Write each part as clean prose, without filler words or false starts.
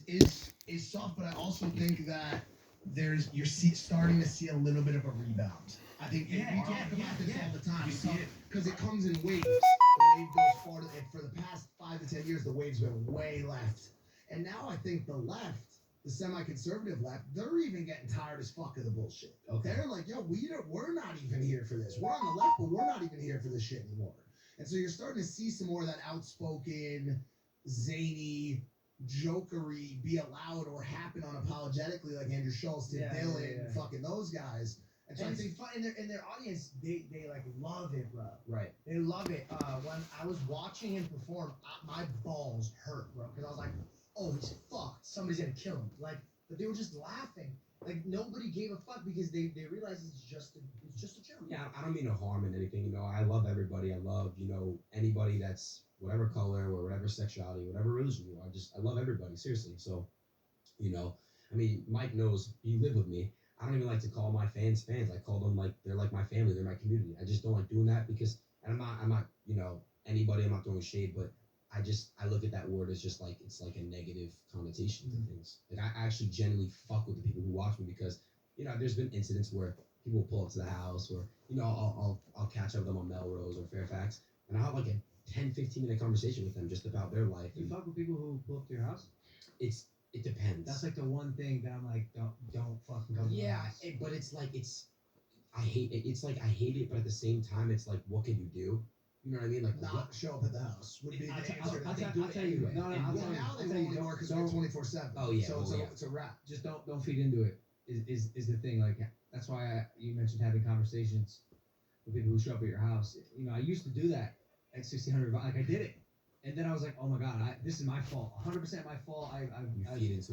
is soft, but I also think that starting to see a little bit of a rebound. I think we talk about this all the time. You see it because it comes in waves. The wave goes far, and for the past 5 to 10 years, the wave's been way left, and now I think the left. The semi-conservative left, they're even getting tired as fuck of the bullshit. Okay. They're like, yo, we're not even here for this. We're on the left, but we're not even here for this shit anymore. And so you're starting to see some more of that outspoken, zany, jokery be allowed or happen unapologetically, like Andrew Schultz did, Dylan, fucking those guys. And so I think in their audience, they like love it, bro. Right. They love it. When I was watching him perform, my balls hurt, bro, because I was like, oh, he's fucked. Somebody's gonna kill him. Like, but they were just laughing. Like nobody gave a fuck because they realized it's just a joke. Yeah, I don't mean no harm in anything. I love everybody. I love anybody that's whatever color or whatever sexuality, whatever religion you are. I love everybody, seriously. So, I mean, Mike knows he lived with me. I don't even like to call my fans. I call them like they're like my family. They're my community. I just don't like doing that because, and I'm not anybody. I'm not throwing shade, but I look at that word as just like it's like a negative connotation to things. Like I actually genuinely fuck with the people who watch me because there's been incidents where people will pull up to the house or I'll catch up with them on Melrose or Fairfax and I'll have like a 10-15 minute conversation with them just about their life. You fuck with people who pull up to your house? It depends. That's like the one thing that I'm like don't fucking come to my house. But it's like I hate it. It's like I hate it, but at the same time, it's like what can you do? You know what I mean? Like not show up at the house would be the answer. I'll tell you. No, I'll tell you. Now they won't anymore because we're 24/7. Oh yeah. So it's a wrap. Just don't feed into it. Is the thing. Like that's why you mentioned having conversations with people who show up at your house. I used to do that at 1600. Like I did it, and then I was like, oh my god, this is my fault. 100% my fault. I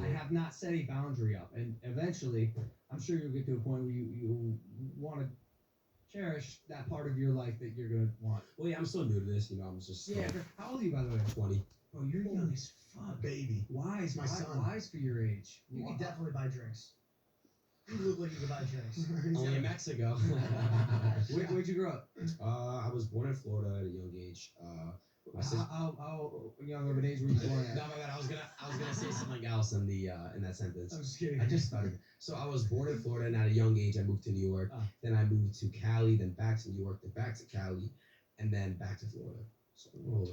have not set a boundary up, and eventually, I'm sure you'll get to a point where you want to cherish that part of your life that you're gonna want. Well, yeah, I'm still new to this. I'm just How old are you, by the way? 20. Oh, you're young as fuck, baby. Wise, my son. Wise for your age. You could definitely buy drinks. You look like you could buy drinks. Only in Mexico. Where'd you grow up? I was born in Florida at a young age. My sister. How young of an age were you born at? No, my bad. I was gonna say something else in that sentence. I'm just kidding. I just started. So I was born in Florida, and at a young age, I moved to New York. Then I moved to Cali, then back to New York, then back to Cali, and then back to Florida. So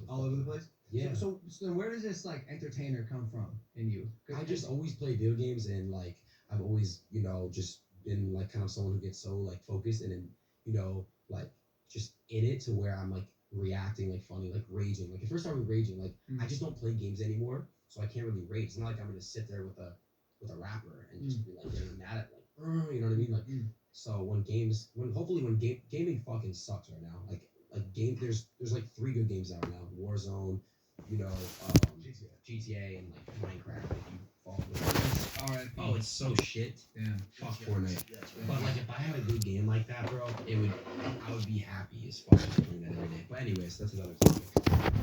all over the place. Yeah. So where does this like entertainer come from in you? I just always play video games, and like I've always just been like kind of someone who gets so like focused and like just in it to where I'm like reacting like funny, like raging. Like if I started raging, like I just don't play games anymore, so I can't really rage. It's not like I'm gonna sit there with a rapper and just be like getting mad at like you know what I mean? Like so when gaming fucking sucks right now. Like there's like 3 good games out now. Warzone, GTA and like Minecraft if you follow it. Alright. Oh, it's so shit. Damn. Fuck Fortnite. But like if I had a good game like that, bro, I would be happy as fuck just playing that every day. But anyways, that's another topic.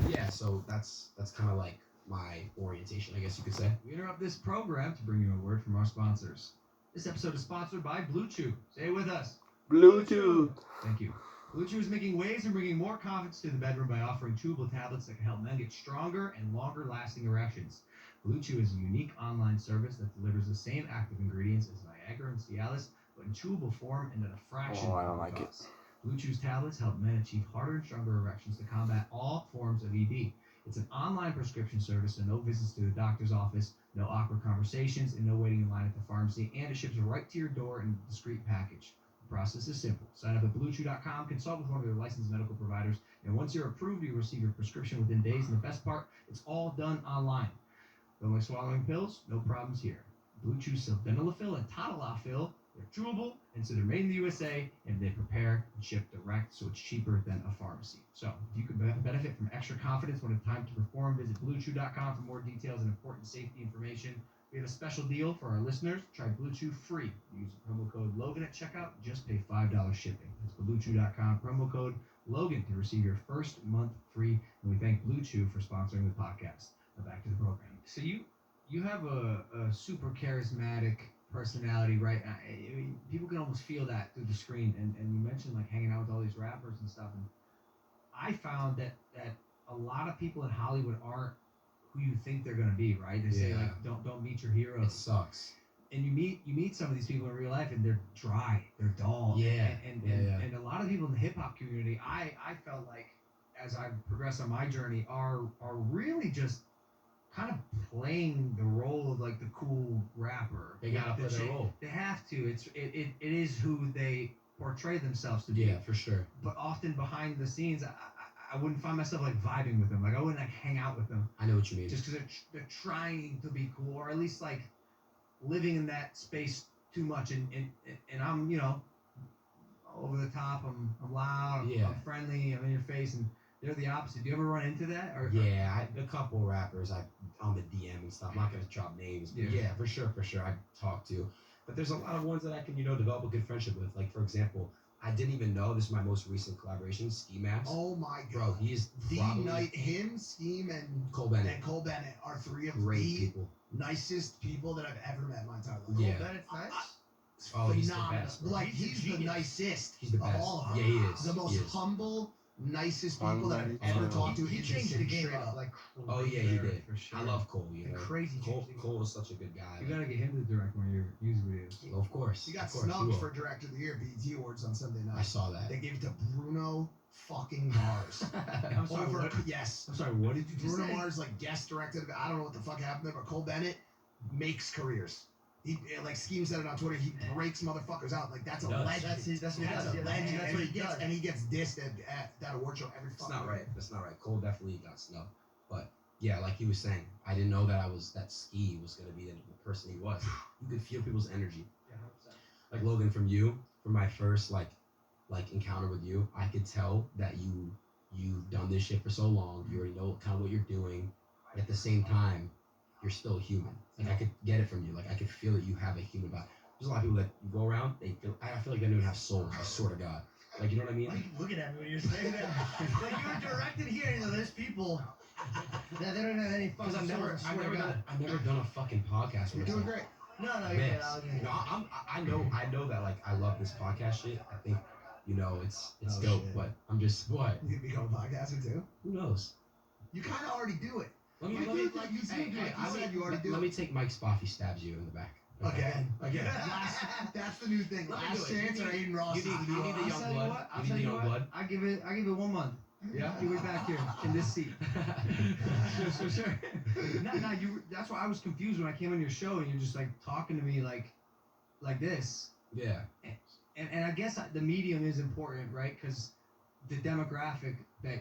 Yeah, so that's kind of like my orientation, I guess you could say. We interrupt this program to bring you a word from our sponsors. This episode is sponsored by Blue Chew. Say it with us. Blue Chew. Thank you. Blue Chew is making waves and bringing more confidence to the bedroom by offering chewable tablets that can help men get stronger and longer-lasting erections. Blue Chew is a unique online service that delivers the same active ingredients as Viagra and Cialis, but in chewable form and at a fraction I of don't the like cost. it. Blue Chew's tablets help men achieve harder and stronger erections to combat all forms of ED. It's an online prescription service, so no visits to the doctor's office, no awkward conversations, and no waiting in line at the pharmacy, and it ships right to your door in a discreet package. The process is simple. Sign up at BlueChew.com, consult with one of their licensed medical providers, and once you're approved, you'll receive your prescription within days, and the best part, it's all done online. Don't like swallowing pills? No problems here. Blue Chew sildenafil and tadalafil. They're chewable, and so they're made in the USA, and they prepare and ship direct, so it's cheaper than a pharmacy. So, if you can benefit from extra confidence when it's time to perform, visit BlueChew.com for more details and important safety information. We have a special deal for our listeners. Try Blue Chew free. Use the promo code Logan at checkout. Just pay $5 shipping. That's BlueChew.com, promo code Logan to receive your first month free. And we thank Blue Chew for sponsoring the podcast. Now back to the program. So you have a super charismatic personality, right? I mean, people can almost feel that through the screen. And you mentioned like hanging out with all these rappers and stuff. And I found that a lot of people in Hollywood aren't who you think they're gonna be, right? They say like don't meet your It heroes. sucks. And you meet some of these people in real life, and they're dry, they're dull. Yeah. And a lot of people in the hip hop community, I felt like as I progressed on my journey, are really just kind of playing the role of like the cool rapper. They gotta play their role. They have to. It is who they portray themselves to be. Yeah, for sure. But often behind the scenes, I wouldn't find myself like vibing with them. Like I wouldn't like hang out with them I know what you mean. just because they're trying to be cool, or at least like living in that space too much. And I'm over the top. I'm loud. Yeah. I'm friendly. I'm in your face, and they're the opposite. Do you ever run into that? Or Yeah, a couple rappers on the DM and stuff. I'm not gonna drop names, but yeah, for sure, I talk to. But there's a lot of ones that I can, develop a good friendship with. Like for example, I didn't even know this is my most recent collaboration, Ski Mask. Oh my god. Bro, he's The probably night him, Scheme, and Cole Bennett. and Cole Bennett are three of Great the people. nicest people that I've ever met in my entire life. Yeah. Bennett's nice. It's Oh, he's the phenomenal. best, bro. Like He's a he's the genius. nicest He's the of best. all of them. Yeah, he is. The most He is. humble, nicest Fun people that buddy, I've ever too. talked to. He in this changed the city, game straight up up. like Oh yeah, he did. For sure. I love Cole. Crazy Cole, changed the game. Cole is such a good guy. You gotta get him to direct one of your music videos. Of course. He got of course, snubbed will. for Director of the Year BET Awards on Sunday I night. saw that. They gave it to Bruno fucking Mars. I'm sorry. Over, What? yes. I'm sorry. What did you just Bruno say? Mars like guest directed it. I don't know what the fuck happened there, but Cole Bennett makes careers. He like Scheme said it on Twitter. He breaks motherfuckers out. Like that's a He does. legend. That's what he That's does. a Yeah, legend. that's And what he he gets does. and he gets dissed at that award show every That's fucking not year. right. That's not right. Cole definitely got snubbed. But yeah, like he was saying, I didn't know that Ski was gonna be the person he was. You could feel people's energy. Yeah, 100%. Like Logan, from my first like encounter with you, I could tell that you've done this shit for so long. You already know kind of what you're doing. But at the same time, you're still human. Like I could get it from you. Like I could feel that you have a human body. There's a lot of people that you go around. I feel like they don't even have souls. I swear to God. Like you know what I mean? Why are you looking at me when you're saying that? Like you were directed here. There's people that they don't have any fucking Because I've souls, never done a fucking podcast. You're where it's doing like great. No, this. you're I know that like I love this podcast shit. I think it's Oh, dope. shit. But I'm just what? You can become a podcaster too. Who knows? You kind of already do it. Let me You let me do it like you hey, do hey, it. You said you already do let it. me take Mike's spot if he stabs you in the back. Again. That's the new thing. Let me Last do it. chance or Aiden Ross. You need the I'll young tell you blood. what. I'll You tell need the you young what. blood. I give it 1 month. Yeah. You were back here in this seat. For sure. No, you. That's why I was confused when I came on your show and you're just like talking to me like this. Yeah. And I guess the medium is important, right? Because the demographic that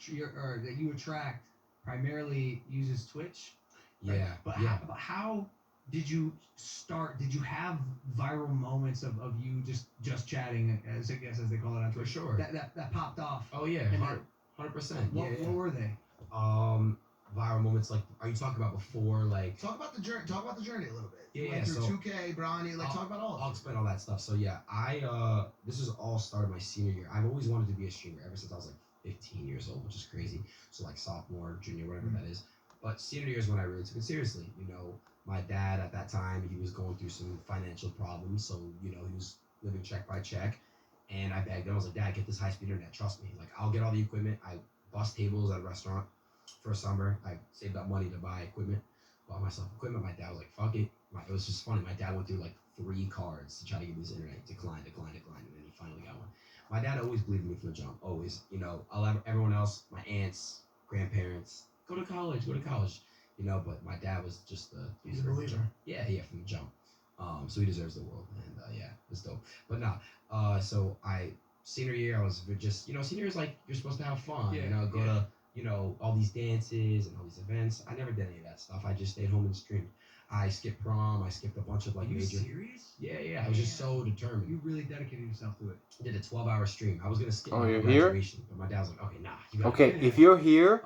you attract primarily uses Twitch. Right? Yeah. But yeah. how did you start? Did you have viral moments of you just chatting, as they call it on For Twitch? sure. That popped off. Oh yeah. And 100%. What were they? Viral moments like are you talking about before like? Talk about the journey. Talk about the journey a little bit. You Yeah, went through so- 2K, Bronny. Like talk about all I'll of it. explain all that stuff. So yeah, I this was all started my senior year. I've always wanted to be a streamer ever since I was like 15 years old, which is crazy. So like sophomore, junior, whatever that is. But senior year is when I really took it seriously. My dad at that time, he was going through some financial problems, so he was living check by check. And I begged him. I was like, Dad, get this high-speed internet. Trust me. Like I'll get all the equipment. I bust tables at a restaurant for a summer. I saved up money to buy equipment. Bought myself equipment. My dad was like, fuck it. It was just funny. My dad went through like 3 cards to try to get me this internet. Decline, and then he finally got one. My dad always believed in me from the jump. Always. I'll have everyone else, my aunts, grandparents, go to college. But my dad was just He's a believer. Yeah, from the jump. So he deserves the world, and yeah, it's dope. But so senior year, I was just senior year is like you're supposed to have fun. Go to all these dances and all these events. I never did any of that stuff. I just stayed home and streamed. I skipped prom. I skipped a bunch of like Are you major. serious? Yeah. I was just so determined. You really dedicated yourself to it. I did a 12-hour stream. I was gonna skip Oh, my you're here? graduation, but my dad was like, "Okay, nah." You gotta Okay, if you're here,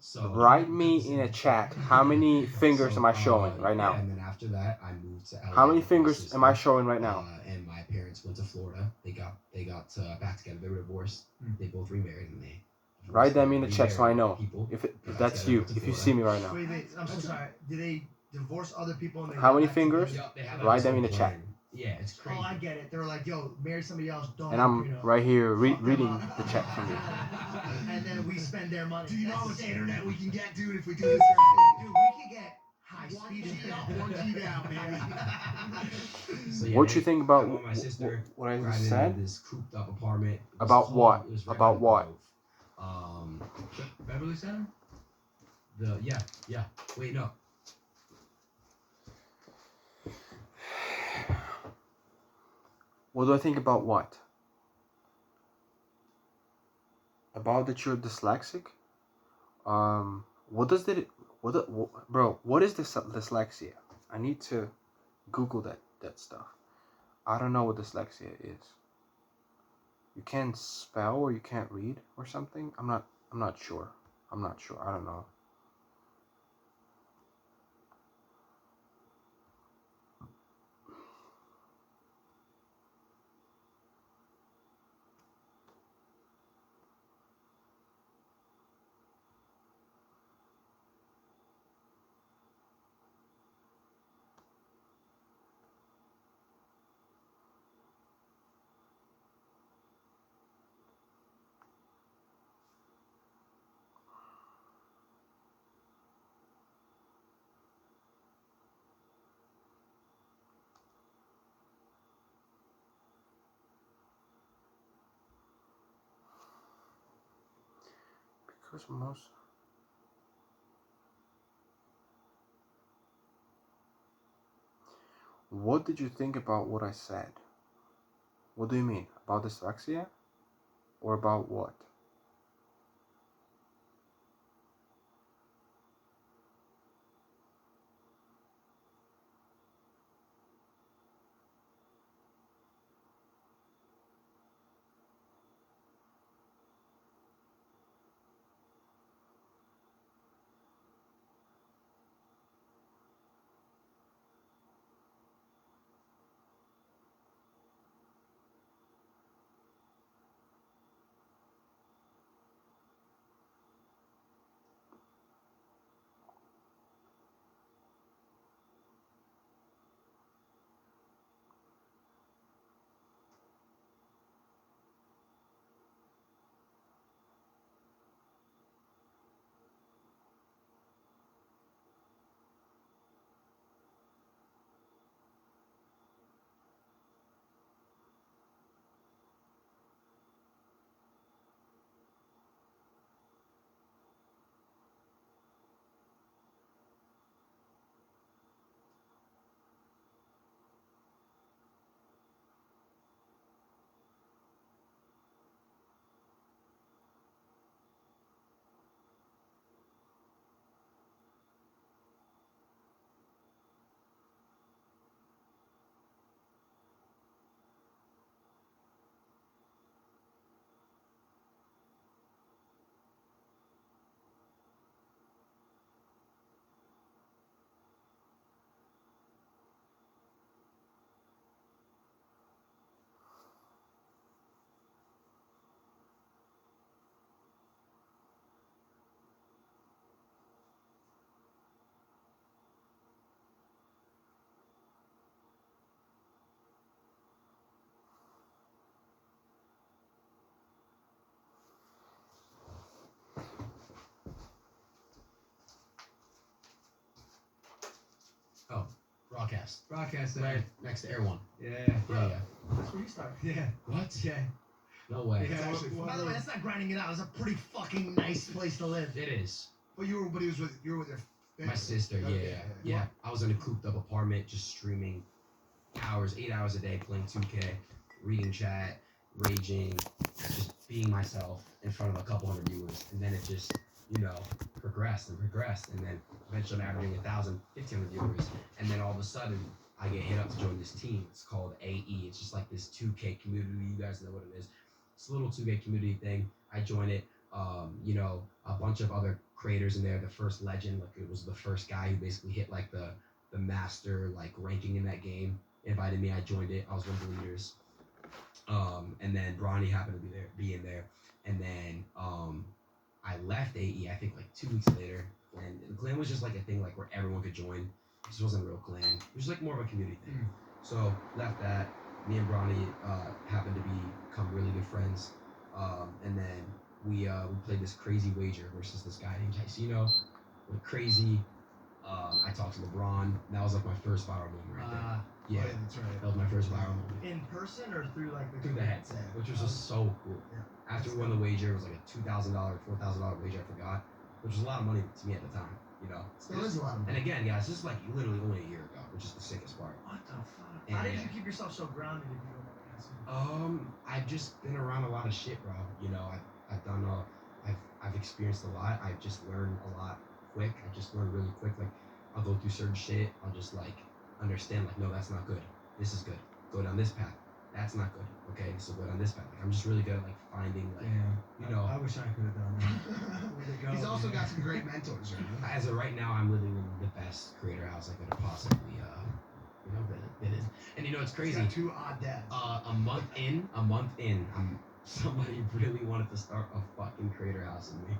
so write me in a chat. How many fingers am I showing right yeah, now? and then after that, I moved to LA. How many with my fingers sister. am I showing right now? And my parents went to Florida. They got back together. They were divorced. They both remarried, and they Write them in the chat so I know. People. If that's you, if you see me right now. Wait, I'm so sorry. Did they divorce other people? And they How got many back fingers? together? Yep, they have Write this them in whole the chat. plan. Yeah, it's crazy. Oh, I get it. They were like, yo, marry somebody else. Don't And have I'm prenup. right here Fuck them reading up. the chat from you. And then we spend their money. Do you know how That's much it. internet we can get, dude, if we do this? high speed. 1G up, 1G down, baby. So, yeah, What you think about I went with my sister. what I driving just into said? this cooped up apartment. It was About called- what? It was right About by the what? Grove. Beverly Center? Yeah. Wait, no. What do I think about what? About that you're dyslexic? What does that? Bro? What is this dyslexia? I need to Google that stuff. I don't know what dyslexia is. You can't spell or you can't read or something. I'm not sure. I don't know. Because most. What did you think about what I said? What do you mean? About dyslexia? Or about what? Broadcast. Broadcast Right Center. next to Air One. Yeah. Yeah. That's where you started. Yeah. What? Yeah. No way. Yeah. By the way, that's not grinding it out. It's a pretty fucking nice place to live. It is. But you were with your family. My sister, yeah. I was in a cooped up apartment just streaming 8 hours a day, playing 2K, reading chat, raging, just being myself in front of a couple hundred viewers. And then it just, progressed. And then eventually I'm averaging 1,000, 1,500 viewers. And then all of a sudden, I get hit up to join this team. It's called AE. It's just like this 2K community. You guys know what it is. It's a little 2K community thing. I join it. A bunch of other creators in there. The first legend, like it was the first guy who basically hit like the master like ranking in that game. Invited me. I joined it. I was one of the leaders. And then Bronny happened to be in there. And then I left AE. I think like 2 weeks later. And the clan was just like a thing like where everyone could join. It just wasn't a real clan. It was like more of a community thing. So left that. Me and Bronny happened to become really good friends. And then we played this crazy wager versus this guy named Ticino. Went crazy. I talked to LeBron. That was like my first viral moment right there. Yeah, that's right. that was my first viral moment. In person or through like Through the headset, which was just so cool. Yeah. After we won the wager, it was like a $2,000, $4,000 wager, I forgot, which was a lot of money to me at the time, you know. Still is a lot of And money. again, guys, this is like literally only a year ago, which is the sickest part. What the fuck? And How did yeah. you keep yourself so grounded if you don't mind me asking? I've just been around a lot of shit, bro. You know, I've done I've experienced a lot. I've just learned a lot quick. I just learned really quick. Like, I'll go through certain shit. I'll just like understand, like, no, that's not good. This is good. Go down this path. That's not good. Okay, so go down this path. Like, I'm just really good at like finding, like, you know. I wish I could have done that. Way to go, He's also man. got some great mentors, right? As of right now, I'm living in the best creator house I could have possibly, been in. And you know, it's He's crazy. got 2 odd dads. A month in, somebody really wanted to start a fucking creator house in me.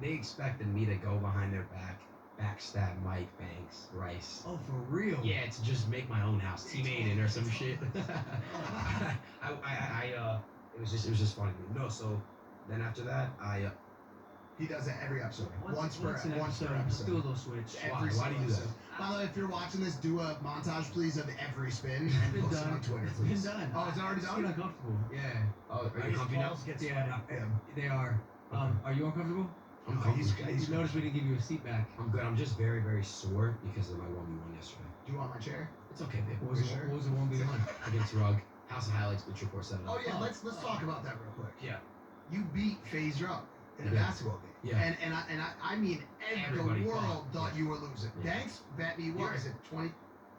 They expected me to go behind their back, backstab Mike Banks, Rice. Oh, for real? Yeah, to just make my own house, Team Aiden or some shit. It was just funny. No, so then after that, He does it every episode. Once per an episode. Let's do a little switch. Why? Every Why do you do single that? episode. By the way, if you're watching this, do a montage, please, of every spin and Been post it done. on Twitter, It's been please. done. Oh, it's already It's done? getting uncomfortable. Yeah. Oh, are you His comfy now? balls get Yeah, sweaty. they are. Are you uncomfortable? I'm No, comfy. he's You notice we didn't give you a seat back. I'm good. I'm just very, very sore because of my 1v1 yesterday. Do you want my chair? It's okay, babe. What was Sure. it? What was it? 1v1. Against Rug. House of Highlights, Bleacher Report set it up. Oh yeah, let's talk about that real quick. Yeah. You beat FaZe Rug in a Yeah. basketball game. Yeah. I mean Everybody the world thought. thought you were losing. Yeah. Banks bet me what You're- is it 20,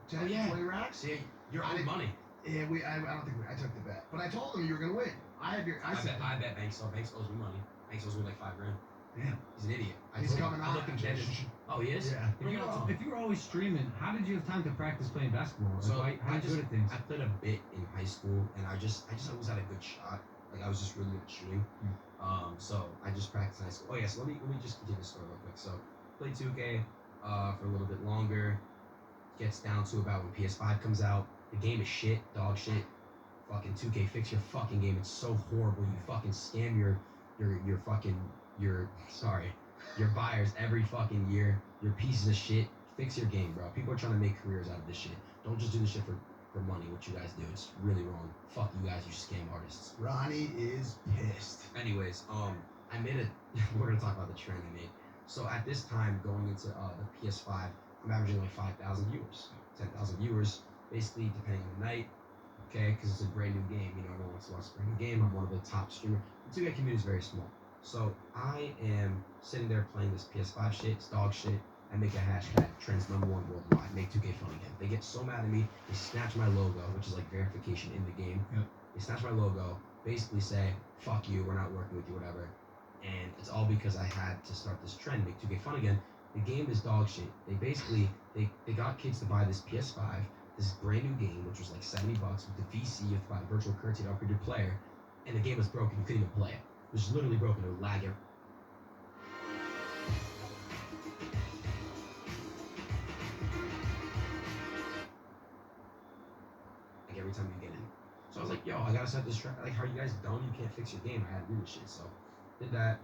10, Oh, yeah. 20 racks? See, you're I owed didn't- money. Yeah, I don't think I took the bet, but I told him you were gonna win. I bet Banks. So Banks owes me money. Banks owes me like $5,000. Damn. He's an idiot. He's told him. coming I on. looked him dead in the- Oh, he is. Yeah. If you were always streaming, how did you have time to practice playing basketball? Like, So how I you just good at things? I played a bit in high school, and I just always had a good shot. Like, I was just really good at shooting. So I just practiced in high school. Oh yeah, so let me just continue the story real quick. So played 2K for a little bit longer. Gets down to about when PS5 comes out. The game is shit, dog shit. Fucking 2K, fix your fucking game. It's so horrible. You fucking scam your buyers every fucking year. You're pieces of shit. Fix your game, bro. People are trying to make careers out of this shit. Don't just do this shit for money, what you guys do. It's really wrong. Fuck you guys, you scam artists. Ronnie is pissed. Anyways, I made a. We're gonna talk about the trend I made. So at this time, going into the PS5, I'm averaging like 5,000 viewers, 10,000 viewers, basically depending on the night. Okay, because it's a brand new game. You know, everyone wants to watch a brand new game. I'm one of the top streamers. The 2K community is very small. So I am sitting there playing this PS5 shit. It's dog shit. I make a hashtag, trends #1 worldwide, make 2K fun again. They get so mad at me, they snatch my logo, which is like verification in the game. Yep. They snatch my logo, basically say, fuck you, we're not working with you, whatever. And it's all because I had to start this trend, make 2K fun again. The game is dog shit. They basically, they got kids to buy this PS5, this brand new game, which was like $70 with the VC, you have to buy the virtual currency to upgrade your player. And the game was broken, you couldn't even play it. It was literally broken, it would lag it. Every time you get in. So I was like, yo, I gotta set this track. Like, how are you guys done? You can't fix your game. I had to do this shit. So did that.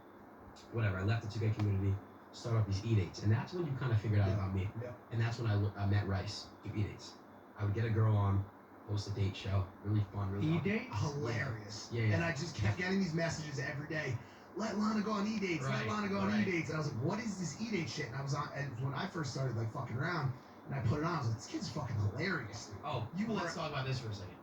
Whatever. I left the 2K community, started up these E-dates. And that's when you kind of figured out about me. Yeah. And that's when I met Rice, do E-dates. I would get a girl on, host a date show. Really fun, really fun. E-dates? Hilarious. Yeah, yeah. And I just kept getting these messages every day. Let Lana go on E-dates. Right, Let Lana go on right. E-dates. And I was like, what is this E-date shit? And I was on, and when I first started like fucking around, and I put it on, I was like, this kid's fucking hilarious. Dude. Oh, let's talk about this for a second.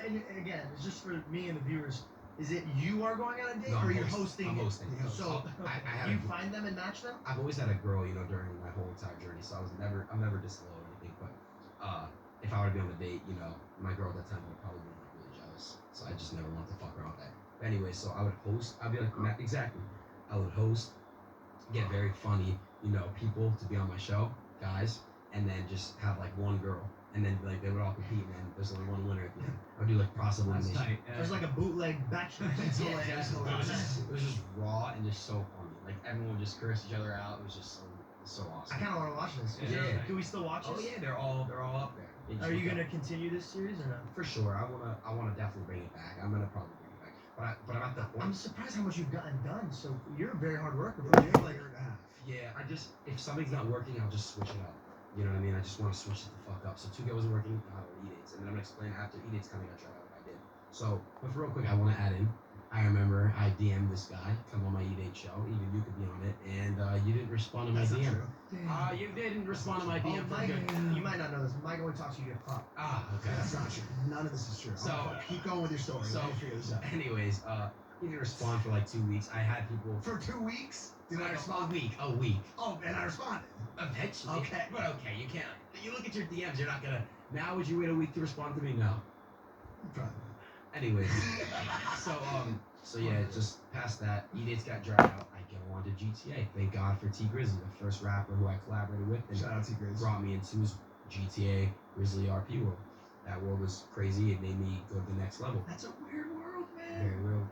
And again, it's just for me and the viewers. Is it you are going on a date, No, or I'm you're hosting. hosting? I'm hosting. So I had you a, find them and match them. I've always had a girl, you know, during my whole entire journey. So I'm never disloyal or anything. But if I were to be on a date, you know, my girl at that time would probably be like really jealous. So I just never wanted to fuck around with that. But anyway, so I would host. I'd be like, exactly. I would host, get very funny, you know, people to be on my show, guys, and then just have like one girl. And then like they would all compete, man. There's only one winner at the end. I would do like cross That's elimination. tight. There's like a bootleg bachelor. It's Yeah, hilarious. it was just raw and just so funny. Like everyone would just curse each other out. It was just so awesome. I kind of want to watch this. Yeah. Do we still watch Oh this? yeah, they're all up there. You just Are you look gonna up. continue this series or not? For sure. I wanna definitely bring it back. I'm gonna probably bring it back. But I'm at the I'm point. surprised how much you've gotten done. So you're a very hard worker, Yeah, bro. you're You're like like, Yeah, if something's not working, I'll just switch it up. You know what I mean? I just want to switch it the fuck up. So 2K wasn't working, E-Dates. And then I'm going to explain after E-Dates coming, I tried out what I did. So, but for real quick, I want to add in, I remember I DM'd this guy, come on my E-Date show, even you could be on it, and you didn't respond to my That's not DM. true. You didn't respond to my DM for Mike, good. you might not know this. Mike only talks to you at pop. Okay. That's not true. None of this is true. So- Keep going with your story. So, Let me figure this out. anyways, he didn't respond for like 2 weeks. I had people For 2 weeks? Did I like respond? a week. Oh, and I responded. Eventually. Okay. But okay, you can't. You look at your DMs, you're not gonna. Now, would you wait a week to respond to me? No. Probably. Anyways, so yeah, just past that, E-Dates got dragged out. I go on to GTA. Thank God for T Grizzly, the first rapper who I collaborated with, and Shout out to Grizz. brought me into his GTA Grizzly RP world. That world was crazy. It made me go to the next level. That's a weird world, man. Very real.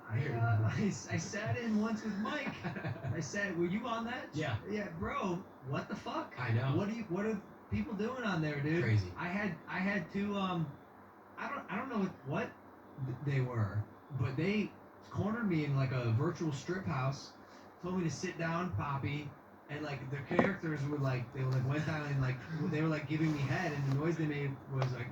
I sat in once with Mike. I said, "Were you on that?" Yeah. Yeah, bro. What the fuck? I know. What are people doing on there, dude? Crazy. I had two I don't know what they were, but they cornered me in like a virtual strip house, told me to sit down, Poppy, and like the characters were like went down and like they were like giving me head, and the noise they made was like.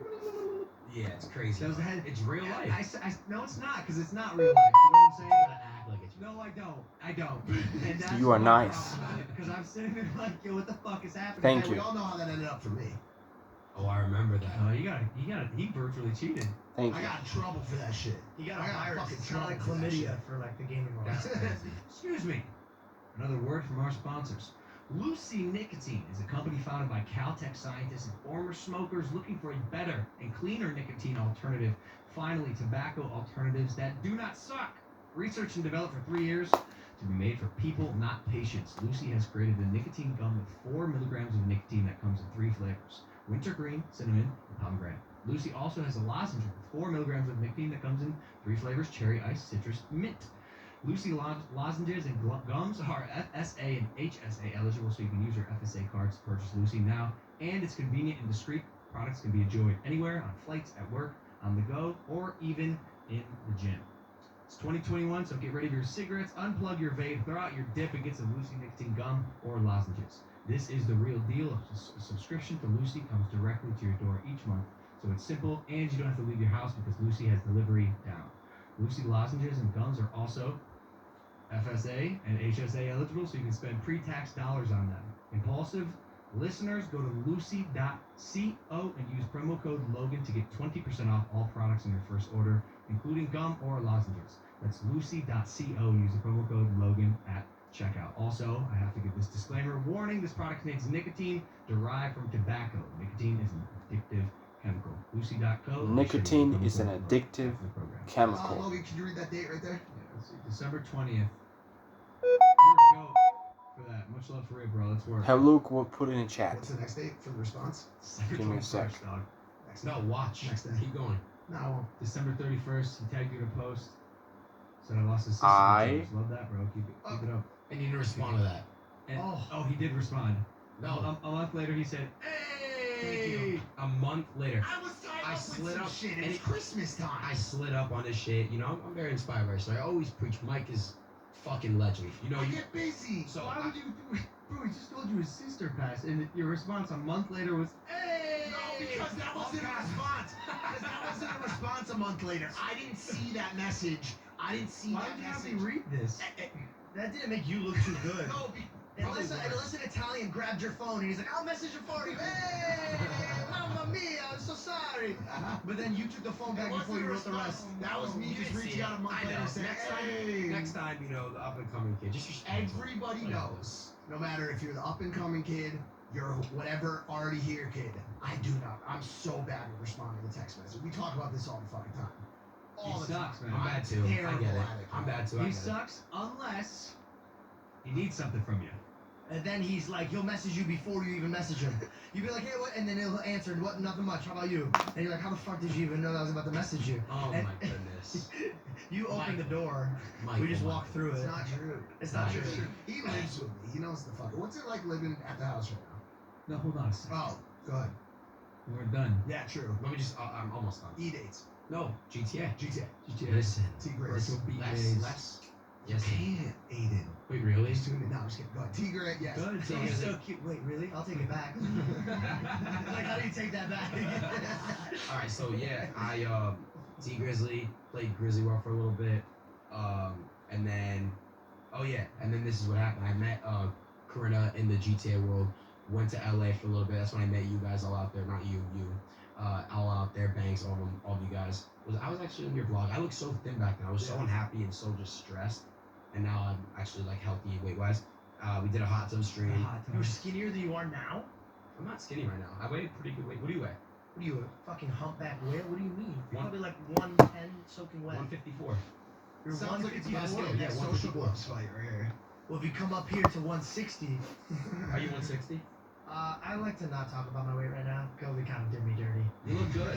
Yeah, it's crazy. That was the head. It's real life. No, it's not, because it's not real life. You know what I'm saying? You gotta act like it's real. No, I don't. And that's You are my nice. problem, because I'm sitting there like, yo, what the fuck is happening? Thank Hey, you. we all know how that ended up for me. Oh, I remember that. He virtually cheated. Thank I you. got in trouble for that shit. You got I a got virus. fucking It's kind of like trouble for that chlamydia for like the gaming world. That's crazy. Excuse me. Another word from our sponsors. Lucy Nicotine is a company founded by Caltech scientists and former smokers looking for a better and cleaner nicotine alternative. Finally, tobacco alternatives that do not suck. Researched and developed for 3 years to be made for people, not patients. Lucy has created a nicotine gum with 4 milligrams of nicotine that comes in 3 flavors: wintergreen, cinnamon, and pomegranate. Lucy also has a lozenge with 4 milligrams of nicotine that comes in 3 flavors: cherry, ice, citrus, mint. Lucy lozenges and gums are FSA and HSA eligible, so you can use your FSA cards to purchase Lucy now. And it's convenient and discreet. Products can be enjoyed anywhere, on flights, at work, on the go, or even in the gym. It's 2021, so get rid of your cigarettes, unplug your vape, throw out your dip, and get some Lucy nicotine gum or lozenges. This is the real deal. A subscription to Lucy comes directly to your door each month, so it's simple, and you don't have to leave your house because Lucy has delivery down. Lucy lozenges and gums are also FSA and HSA eligible, so you can spend pre-tax dollars on them. Impulsive listeners, go to lucy.co and use promo code Logan to get 20% off all products in your first order, including gum or lozenges. That's lucy.co and use the promo code Logan at checkout. Also, I have to give this disclaimer. Warning, this product contains nicotine derived from tobacco. Nicotine is an addictive chemical. Lucy.co. Nicotine is an addictive chemical. Logan, can you read that date right there? Yeah, let's see. December 20th. You're a goat for that. Much love for it, bro. Let's work. Have Luke will put in a chat. What's the next date for the response? December Give me a sec. 21st, dog. Next No, date. watch. Next day. Keep going. No. December 31st, he tagged you in a post. Said I lost his sister. I- Love that, bro. Keep it up. And you didn't respond to that. And, Oh. he did respond. No. A month later, he said, "Hey." A month later, I was tied I up slid with some up shit. and It's it- Christmas time. I slid up on this shit. You know, I'm very inspired by it, so I always preach Mike is fucking legend. You know, I you, get busy. so Why would you do it? Bro, he just told you his sister passed, and your response a month later was, "Hey." No, because that wasn't a response. Because that wasn't a response a month later. I didn't see that message. I didn't see Why that did you have message. me read this? That didn't make you look too good. No, Unless an Italian grabbed your phone and he's like, I'll message you for you. Hey, mamma mia, I'm so sorry. But then you took the phone back before you wrote the rest. That was me you just didn't see reaching it. out a month I later know. and saying, Next next time, you know, the up and coming kid. Just respect. Everybody knows, no matter if you're the up and coming kid, you're whatever already here kid. I do not. I'm so bad at responding to text messages. We talk about this all the fucking time. All He the sucks, time. man. I'm bad too. I terrible get it. at it. I'm bad too. I He get it. sucks unless he needs something from you. And then he's like, he'll message you before you even message him. You'll be like, hey, what? And then he'll answer, what? Nothing much. How about you? And you're like, how the fuck did you even know that I was about to message you? Oh And- my goodness. You opened the door. Mike, We just oh my walked through It's it. not true. It's not true. He lives with me. He knows the fuck. What's it like living at the house right No, hold on a second. now? Oh, go ahead. We're done. Yeah, true. Let me just. I'm almost done. E-dates. No, GTA. GTA. GTA. Listen. T Grace. Virtual Less. BJs. Less. You Yes. can't, Aiden. Wait, really? He's doing it. No, I'm just kidding. Go ahead. Tigre, yes. Good. So he's so cute. Wait, really? I'll take it back. Like, how do you take that back? All right, so yeah, I T Grizzly played Grizzly War for a little bit, and then this is what happened. I met Corinna in the GTA world. Went to LA for a little bit. That's when I met you guys all out there. Not you, all out there. Banks, all of you guys. I was actually in your vlog. I looked so thin back then. I was so unhappy and so just stressed. And now I'm actually like healthy weight wise. We did a hot tub stream. You're skinnier than you are now? I'm not skinny right now. I weigh pretty good weight. What do you weigh? What are you, a fucking humpback whale? What do you mean? You're One- probably like 110 soaking wet. 154. You're Sounds like it's 154. about to yeah, get a 154. social gloves fight right here. Well, if you come up here to 160. Are you 160? I like to not talk about my weight right now. Kobe kind of did me dirty. You look good.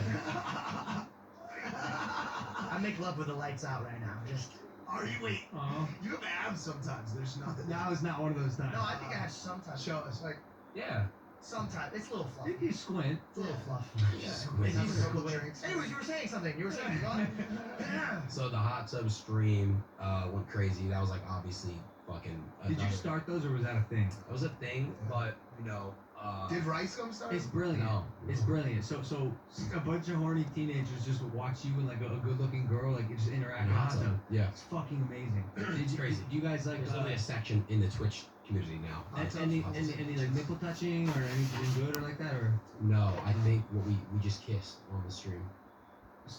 I make love with the lights out right now. Just. Are you? Wait. Oh, You have abs sometimes. There's nothing. now is not one of those times. No, I think I have sometimes. Show us. Like, Yeah. Sometimes. It's a little fluff. If you squint, It's a little fluff. Yeah. Maybe Have you a just couple go away. drinks. Anyways, you were saying something. You were saying. Go on. So the hot tub stream went crazy. That was like obviously fucking. did you another- start those or was that a thing? It was a thing, but you know. did Rice come start? It's brilliant. No. It's brilliant. So a bunch of horny teenagers just watch you and like a good-looking girl like just interact in in a a hot tub. Yeah. It's fucking amazing. It's crazy. Do you guys like There's only a section in the Twitch community now. any like nipple touching or anything good or like that or No, I think what we just kissed on the stream.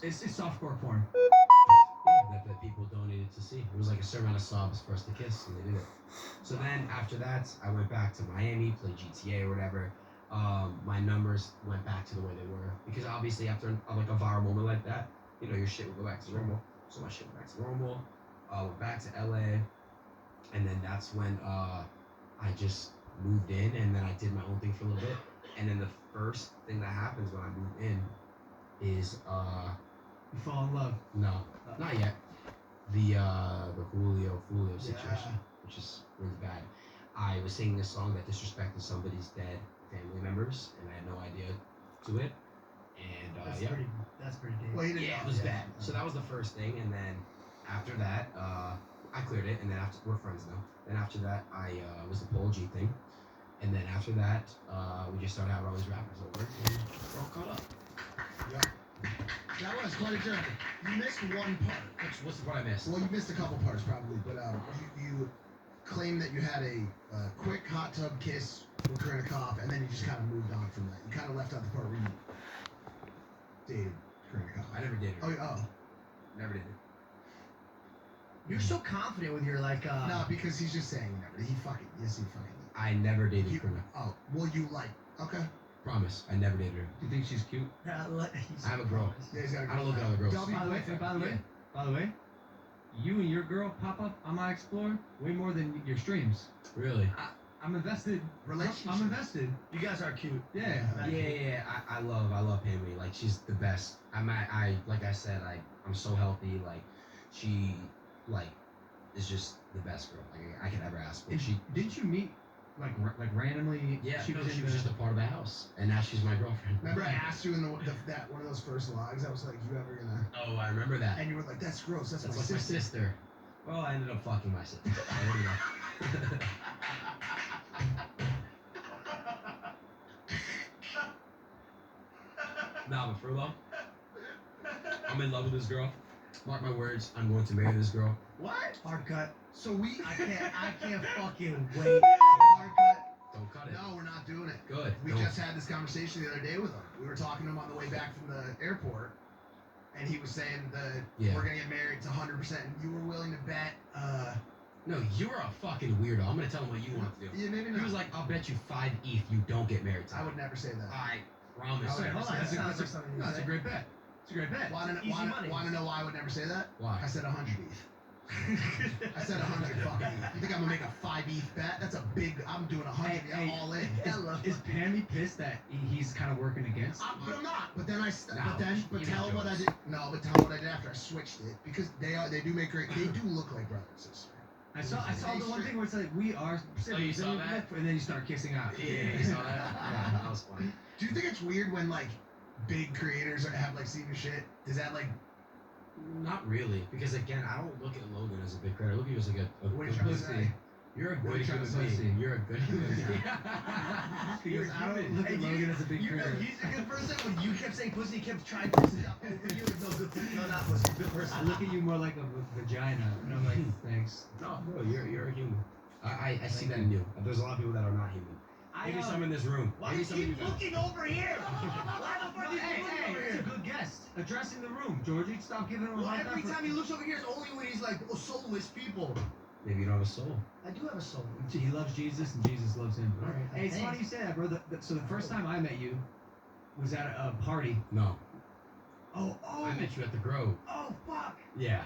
it's softcore porn. That people donated to see. It was like a certain amount of subs for us to kiss, and they did it. So then after that, I went back to Miami, played GTA or whatever. My numbers went back to the way they were because obviously after like a viral moment like that, you know your shit would go back to normal. So my shit went back to normal. Went back to LA, and then that's when I just moved in, and then I did my own thing for a little bit. And then the first thing that happens when I move in is You fall in love. no, not yet. The Julio situation, which is really bad. I was singing a song that disrespected somebody's dead family members, and I had no idea to it. And That's yeah, pretty deep. Well, he didn't yeah, know. it was bad. So that was the first thing, and then after that, I cleared it, and then after we're friends now. Then after that, I was the Polo G thing, and then after that, we just started having all these rappers over, and we're all caught up. That was quite a journey. You missed one part. What's the part I missed? Well, you missed a couple parts probably, but you claimed that you had a quick hot tub kiss with Corinna Koff, and then you just kind of moved on from that. You kind of left out the part where you dated Corinna Koff. I never did it. Oh. Never did it. You're so confident with your like. No, because he's just saying he never did. He fucking I never dated You- Corinna. Oh, well, you like. Okay. Promise, I never dated her. Do you think she's cute? I have a girl. Yeah, he's got a I don't look at other girls. W By the way, you and your girl pop up on my Explore way more than your streams. Really? I'm invested. Relationship. I'm invested. You guys are cute. Yeah. Yeah. I love Pammy. Like she's the best. Like I said, I'm so healthy. Like she, like, is just the best girl like I could ever ask for. And didn't you meet like randomly? Yeah, she was she was just a part of the house, and now she's my girlfriend. Remember I asked you in that one of those first vlogs, I was like, you ever gonna... Oh, I remember that. And you were like, that's gross, that's That's my like my sister. sister. Well, I ended up fucking my sister. So there you go. Nah, but for real, I'm in love with this girl. Mark my words, I'm going to marry this girl. What? Hard cut. So we... I can't fucking wait. Hard cut. Don't cut it. No, we're not doing it. Good. We Don't. just had this conversation the other day with him. We were talking to him on the way back from the airport, and he was saying that we're gonna get married to 100%, and you were willing to bet. No, you're a fucking weirdo. I'm gonna tell him what you want to do. Yeah, maybe He not. was like, I'll bet you 5 ETH you don't get married to I me. would never say that. I promise. I would you. never Hold say on. that. Sounds like something you No, say. It's a great bet. It's a great bet. Want Easy money. to know why I would never say that? Why? I said 100 ETH. I said 100 fucking ETH. You think I'm gonna make a 5 ETH bet? That's a big. I'm doing 100. Hey, I'm all in. Is Pammy pissed that he's kind of working against? But I'm not. But then No, but you tell make him what I jokes. did. No, but tell him what I did after I switched it because they do make great. They do look like brother and sister. I saw the one thing where it's like we are siblings, saw that? and then you start kissing out. Yeah, you saw that? Yeah, that was funny. Do you think it's weird when like big creators have like seen your shit? Is that like Not really, because again, I don't look at Logan as a big creator. I look at you as like a what are you good trying to pussy. say? You're a What are good you trying human to say? being. You're a good human being. Because I don't look at Logan as a big you know, critter. he's a good person. When you kept saying pussy, he kept trying to stuff over you. No, good, no, not pussy. Good person. I look at you more like a vagina, and I'm like, thanks. No, bro, you're a human. I see Thank that in you. There's a lot of people that are not human. Maybe some in this room. Why Maybe you some of you keep guys. looking over here? Why the fuck you keep looking over It's a here? good guest. Addressing the room, Georgie. Stop giving him a Well, hard every time. time he looks over here, it's only when he's like, oh, soulless people. Maybe you don't have a soul. I do have a soul. He loves Jesus, and Jesus loves him. All right, Hey, it's funny you say that, bro. So the first time I met you was at a party. No. Oh, I met you at the Grove. oh, fuck. Yeah.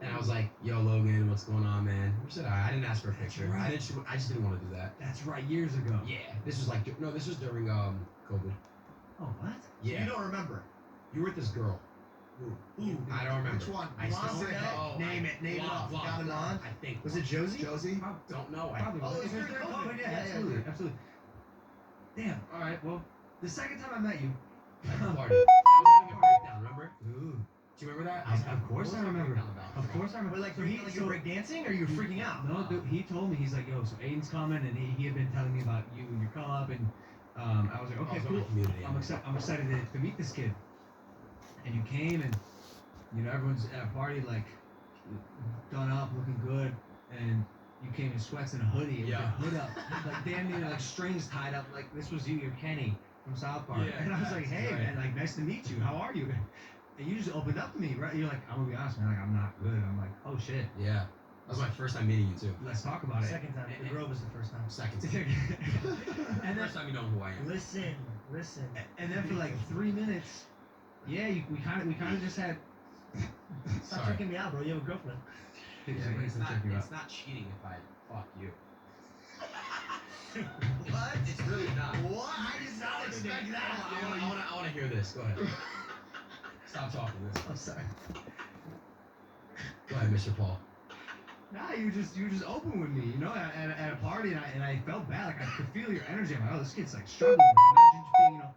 And I was like, yo, Logan, what's going on, man? You said I didn't ask for a picture. right. I just didn't want to do that. That's right, years ago. Yeah. This was like, no, this was during COVID. Oh, what? Yeah. You don't remember. You were with this girl. Ooh, I don't remember. Which one? I Blonde still brunette? oh, Name it, name it off. Blonde, Got it on? I think. Was it Josie? Josie? Don't know. Probably. Oh, was. it was during during COVID. COVID. Yeah, Yeah, absolutely, yeah. absolutely. Damn. All right. Well, the second time I met you. At the party. I was having a breakdown, remember? Ooh. Do you remember that? Of course I remember. Of course I remember. Were like, So like you're break dancing or you're freaking out? No, dude, he told me, he's like, yo, so Aiden's coming, and he had been telling me about you and your come up, and I was like, okay, cool. I'm excited to meet this kid. And you came, and you know everyone's at a party like done up, looking good, and you came in sweats and a hoodie, and with Yeah. your hood up, like damn near like strings tied up, like this was you, you're Kenny from South Park. Yeah, And I was like, hey right. man, like nice to meet you. How are you? And you just opened up to me, right? You're like, I'm gonna be honest, man, like I'm not good. I'm like, oh shit, Yeah. That was my first time meeting you too. let's talk about it. Second time. The Grove was the first time. Second time. And then, First time you know who I am. Listen. and then for like 3 minutes, yeah, we kind of just had. Stop Sorry. checking me out, bro. You have a girlfriend. Yeah, He's but it's gonna not, check you out. it's not cheating if I fuck you. What? It's really not. What? I did not expect that. I want to hear this. Go ahead. Stop talking. This. I'm sorry. Go ahead, Mr. Paul. Nah, you were just open with me, you know, at a party, and I felt bad, like I could feel your energy. I'm like, oh, this kid's like struggling. Like, imagine just being, you know,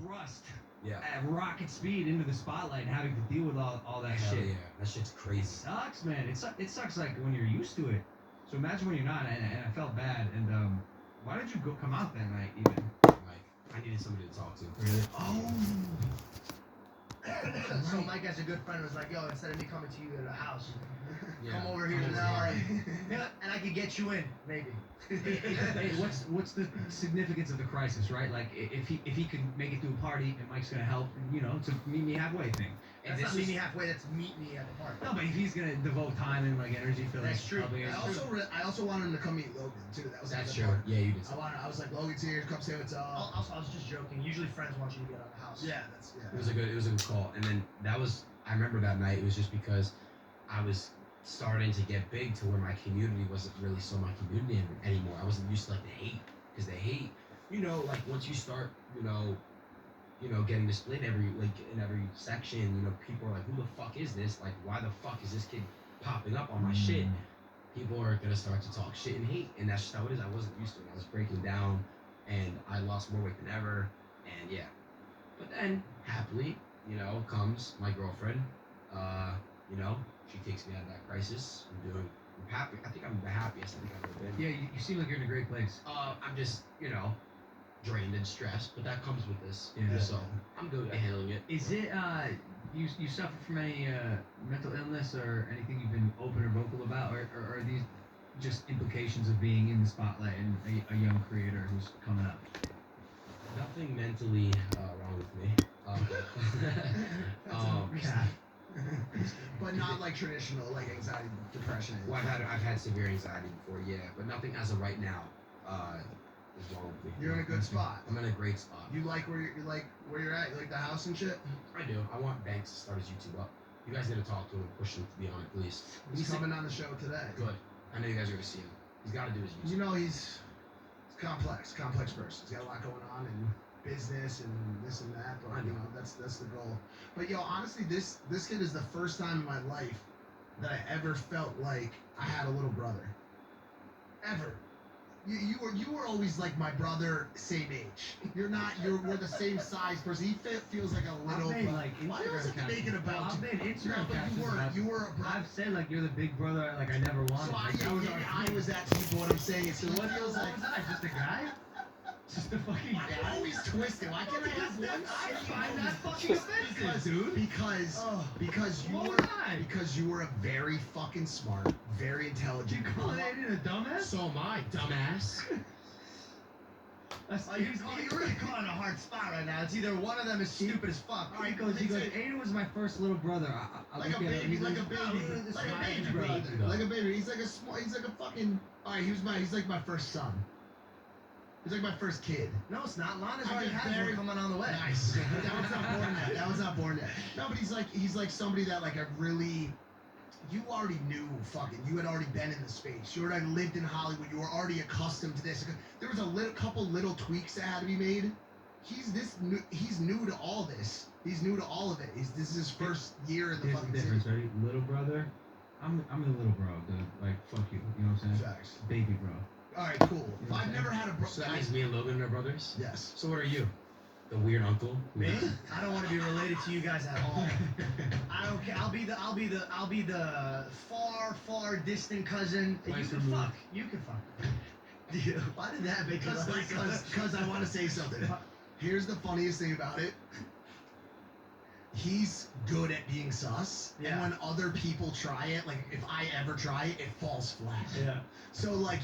thrust Yeah. at rocket speed into the spotlight and having to deal with all that Hell shit. yeah. That shit's It crazy. sucks, man. It sucks like when you're used to it. So imagine when you're not, and I felt bad. And why did you come out that night even? Like, I needed somebody to talk to. Really? Oh. So Mike, as a good friend, was like, yo, instead of me coming to you at a house, come over here to LA, and I could get you in, maybe. Hey, what's the significance of the crisis, right? Like if he could make it to a party and Mike's gonna help, you know, it's a meet me halfway thing. And That's this not meet is- me halfway. That's meet me at the park. No, but if he's gonna devote time and like energy for That's like true. helping I us- also wanted him to come meet Logan too. That was That's the true. part. Yeah, you did. I was like, Logan's here. Come say what's up. Also, I was just joking. Usually, friends want you to get out of the house. Yeah, that's yeah. It was a good call. And then I remember that night. It was just because I was starting to get big to where my community wasn't really so my community anymore. I wasn't used to like the hate, because the hate, you know, like once you start, you know, getting displayed in every section, you know, people are like, who the fuck is this? Like, why the fuck is this kid popping up on my shit? People are gonna start to talk shit and hate, and that's just how it is. I wasn't used to it. I was breaking down, and I lost more weight than ever, and yeah. But then, happily, you know, comes my girlfriend. You know, she takes me out of that crisis. I'm happy. I think I'm the happiest I think I've ever been. Yeah, you seem like you're in a great place. I'm just, you know, drained and stressed, but that comes with this. Yeah. So I'm good at handling it. Is it you suffer from any mental illness or anything you've been open or vocal about, or are these just implications of being in the spotlight and a young creator who's coming up? Nothing mentally wrong with me. But not like traditional, like anxiety, depression. Well, I've had severe anxiety before, yeah, but nothing as of right now is wrong with me. You're in a good spot. I'm in a great spot. You like where you're at? You like the house and shit? I do. I want Banks to start his YouTube up. You guys need to talk to him and push him to be on it, please. He's coming on the show today. Good. I know you guys are gonna see him. He's got to do his YouTube. You know he's complex person. He's got a lot going on in business and this and that. But you know that's the goal. But yo, honestly, this kid is the first time in my life that I ever felt like I had a little brother. Ever. You were always like my brother, same age. We're the same size person. He feels like a little. I've made like Why do you always have to make it about I've made Instagram but captions you were about you were a brother. I've said like you're the big brother like I never wanted. So Like, I was actually what I'm saying. So what what feels what like. was I? Just a guy? Just a fucking Why do you guy? always twist it? Why can't I have one? I find that fucking offensive, dude. Because you were a very fucking smart, very intelligent. You calling Aiden a dumbass? So am I, dumbass. That's You're really caught in a hard spot right now. It's either one of them is stupid as fuck. He goes, Aiden was my first little brother. I Like a look at him, baby, he's like a baby, this like is a my baby brother. brother, like a baby. He's like a fucking. All right, he's like my first son. He's like my first kid. No, it's not. Lana's I already get has very- one coming on the way. Nice. That one's not born yet. That one's not born yet. No, but he's like somebody that like I really. You already knew fucking. You had already been in the space. You already lived in Hollywood. You were already accustomed to this. There was a couple little tweaks that had to be made. He's new to all this. He's new to all of it. This is his first year in the Here's the fucking difference, city. right? Little brother, I'm the little bro, dude. Like, fuck you. You know what I'm saying? Facts. Baby bro. All right, cool. You know what I've I'm never had a brother. So that means me and Logan are brothers? Yes. So what are you? The weird uncle? Me? I don't want to be related to you guys at all. I don't care. I'll be the far distant cousin. You Twice can removed. fuck. You can fuck. Dude, why did that make you laugh? Because I want to say something. Here's the funniest thing about it. He's good at being sus, Yeah. and when other people try it, like if I ever try it, it falls flat. Yeah. So like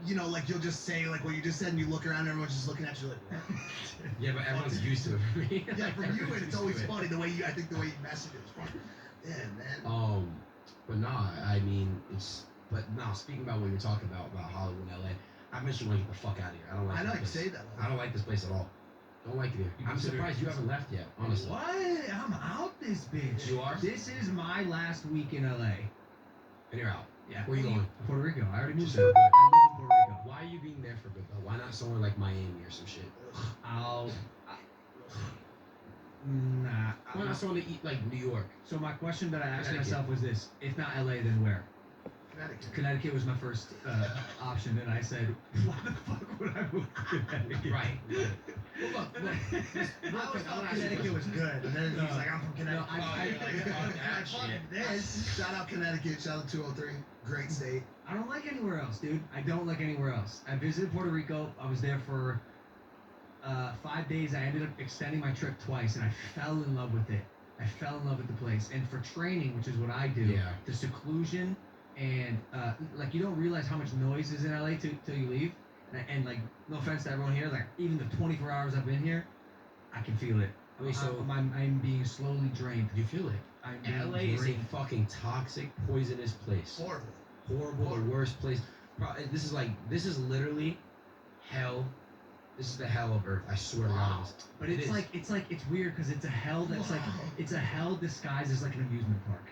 you know, like you'll just say like what you just said, and you look around, and everyone's just looking at you like, what? Yeah, but everyone's used to it for me. Yeah, from you, Everyone's it's used always to it. funny the way you. I think the way you message it is funny. Yeah, man. But nah, I mean, speaking about what you're talking about Hollywood and LA, I mentioned want to get the fuck out of here. I don't like I know this you place. say that. I don't like this place at all. Don't like it here. You I'm consider- surprised you haven't left yet, honestly. What? I'm out this bitch. You are? This is my last week in LA. And you're out. Yeah. Where you going? Puerto Rico. I already moved Just there. for good. I live in Puerto Rico. Why are you being there for good though? Why not somewhere like Miami or some shit? Nah. Why not somewhere to eat like New York? So my question that I asked Connecticut. myself was this: if not LA, then where? Connecticut. Connecticut was my first option, and I said, why the fuck would I move to Connecticut? Right. Well, look, real I always quick, I thought wanna ask you a Connecticut was question. good, and then No. he's like, I'm from Connecticut. No, Fuck that Fuck shit. this. Shout out Connecticut. Shout out 203. Great state. I don't like anywhere else, dude. I don't like anywhere else. I visited Puerto Rico. I was there for 5 days. I ended up extending my trip twice, and I fell in love with it. I fell in love with the place. And for training, which is what I do, Yeah. the seclusion and like you don't realize how much noise is in LA till you leave. And like, no offense to everyone here, like even the 24 hours I've been here, I can feel it. I mean, so I'm being slowly drained. you feel it. I'm being LA is a drained. fucking toxic, poisonous place. Horrible. Horrible, the worst place. This is literally hell. This is the hell of Earth. I swear to God. But It it's is. like it's weird because it's a hell that's like Wow. it's a hell disguised as like an amusement park.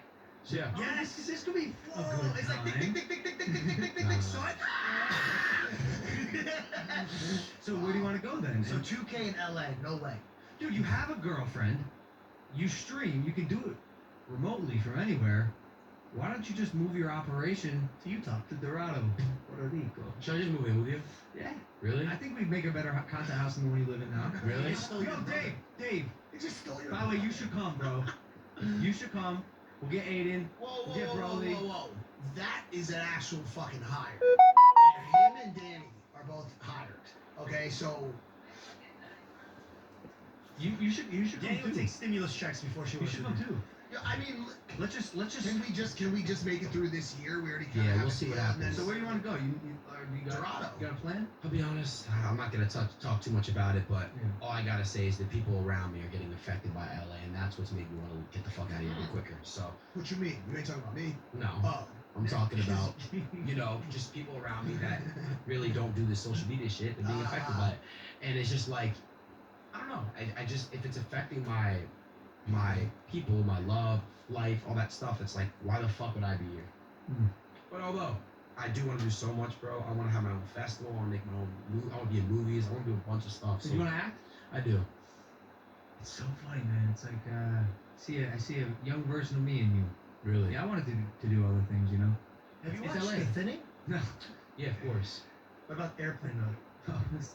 So yeah. Yes, this could be A full. good It's like tick, time. tick, tick, tick, tick, tick, tick, tick, tick, tick, tick, son. So where do you want to go then? So 2K in LA, no way. Dude, you have a girlfriend. You stream. You can do it remotely from anywhere. Why don't you just move your operation To Utah. to Dorado, Puerto Rico? Should I just move in with you? Yeah, Really? I think we'd make a better content house than the one you live in now. Really? Yo, Dave, He just stole your. by the way, you should come, bro. You should come. We'll get Aiden. Whoa, Get Broly. whoa. That is an actual fucking hire. And him and Danny are both hired. Okay, so You should come Danny would too. take stimulus checks before she You was should come too. yeah, I mean, Let's just. can we just make it through this year? We already kind Yeah, of we'll see what happens. So where do you want to go? You Dorado. got a plan? I'll be honest. I'm not gonna talk too much about it, but Yeah. all I gotta say is that people around me are getting affected by LA, and that's what's made me want to get the fuck out of here a bit quicker. So What you mean? You ain't talking about me? no, Oh, I'm talking about just people around me that really don't do this social media shit and being affected by it. And it's just like, I don't know. I just, if it's affecting my people, my love, life, all that stuff, it's like, why the fuck would I be here? But although I do want to do so much, bro. I want to have my own festival. I want to make my own. I want to be in movies. I want to do a bunch of stuff. So you want to act? I do. It's so funny, man. It's like I see a young version of me in you. Really? Yeah, I wanted to do other things, you know. Have you It's watched LA. The Thinning? No. Yeah, of course. What about airplane mode?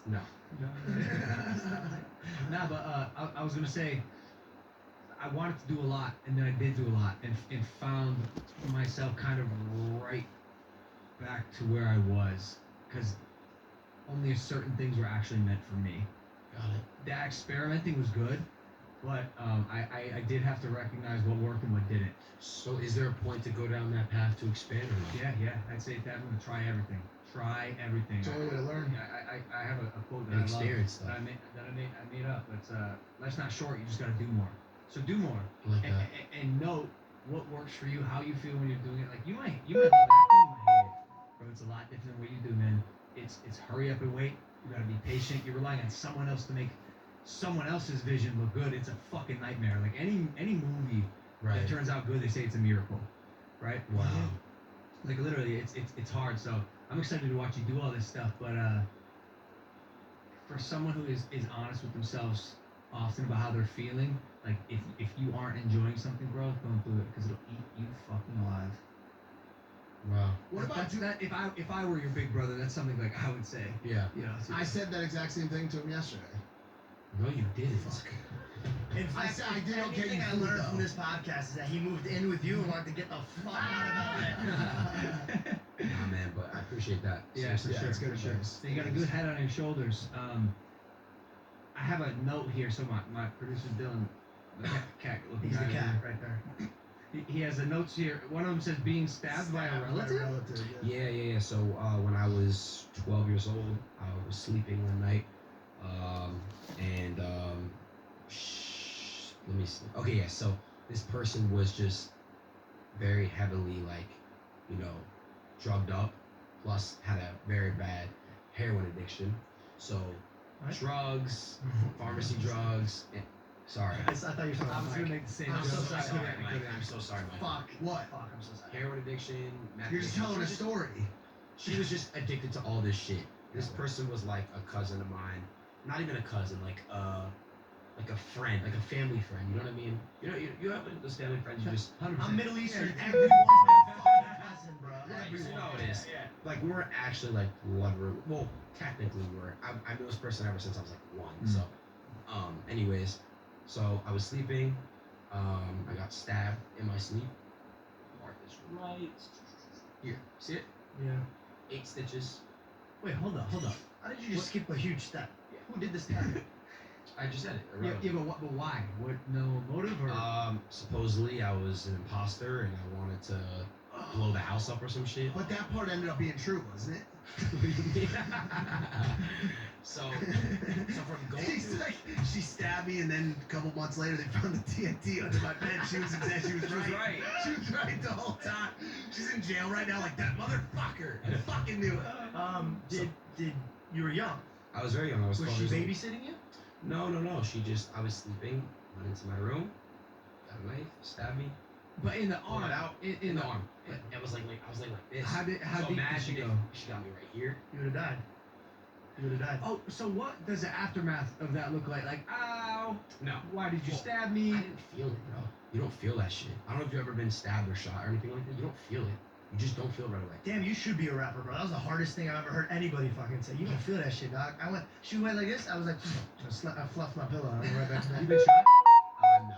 No. Nah, but I was gonna say, I wanted to do a lot, and then I did do a lot, and found myself kind of right back to where I was, because only certain things were actually meant for me. Got it. That experimenting was good, but I did have to recognize what worked and what didn't. So is there a point to go down that path to expand or not? Yeah, I'd say that I'm gonna try everything. Try everything. It's the only way to learn. I have a quote that And I love experience stuff. that I made up. It's life's not short. You just gotta do more. So do more, I like and, that. and note what works for you, how you feel when you're doing it. Like you might love acting, you might hate it, but it's a lot different than what you do, man. It's hurry up and wait. You gotta be patient. You're relying on someone else to make someone else's vision look good. It's a fucking nightmare. Like any movie Right. that turns out good, they say it's a miracle, right? Wow. Like literally, it's hard. So I'm excited to watch you do all this stuff. But for someone who is honest with themselves often about how they're feeling, like if you aren't enjoying something, bro, don't do it because it'll eat you fucking alive. Wow. What about that's that? If I were your big brother, that's something like I would say. Yeah. You know, I said that exact same thing to him yesterday. No, you didn't. In I fact, said I didn't get anything you I food, learned from though. this podcast is that he moved in with you and wanted to get the fuck out of LA. Nah, man, but I appreciate that. Yeah, for Seriously. sure, it's good for sure. advice. So you got a good head on your shoulders. I have a note here. So my producer Dylan, the cat looking He's the guy over cat there, right there. he has the notes here. One of them says being stabbed by a relative. Yeah. So when I was 12 years old, I was sleeping one night, and let me see. Okay, yeah. So this person was just very heavily, like, drugged up, plus had a very bad heroin addiction. So What? drugs, pharmacy drugs. Sorry. I thought you were talking I about was gonna Mike. make the same I'm joke. so I sorry, couldn't- Mike. I'm so sorry, Mike. Fuck. What? Fuck, I'm so sorry. Heroin addiction. meth You're just addiction. telling a She was story. She was just addicted to all this shit. This person was like a cousin of mine. Not even a cousin, like a friend, like a family friend. You know what I mean? You have those family friends. You just 100%. I'm Middle Eastern. Yeah, Everyone's my fucking cousin, bro. you know how it is. Like we weren't actually like blood. Well, technically we were. I knew this person ever since I was like one. Mm. So, anyways, so I was sleeping. I got stabbed in my sleep. Mark this right here. See it? Yeah. 8 stitches. Wait, hold up. How did you just skip a huge step? Who did this time? I just said it. Yeah, irrelevant. but why? What? No motive or? Supposedly I was an imposter and I wanted to blow the house up or some shit. But that part ended up being true, wasn't it? so from going She's to like, she stabbed me, and then a couple months later, they found the TNT under my bed. She was right. She was right. She was right the whole time. She's in jail right now, like that motherfucker. I fucking knew it. Did you were young? I was very young. I was Was 12 she years old. babysitting you? No. I was sleeping, went into my room, got a knife, stabbed me, But in the pulled arm. it out In the arm. But it was like I was like this. How deep so did imagine she if go? she got me right here. You would have died. You would have died. Oh, so what does the aftermath of that look like? Like, ow! No. Why did you Well, stab I me? didn't feel it, bro. You don't feel that shit. I don't know if you've ever been stabbed or shot or anything like that. You don't feel it. You just don't feel right away. Damn, you should be a rapper, bro. That was the hardest thing I've ever heard anybody fucking say. You don't feel that shit, dog. She went like this. I was like, I fluffed my pillow. I went right back to You that. been shot? No.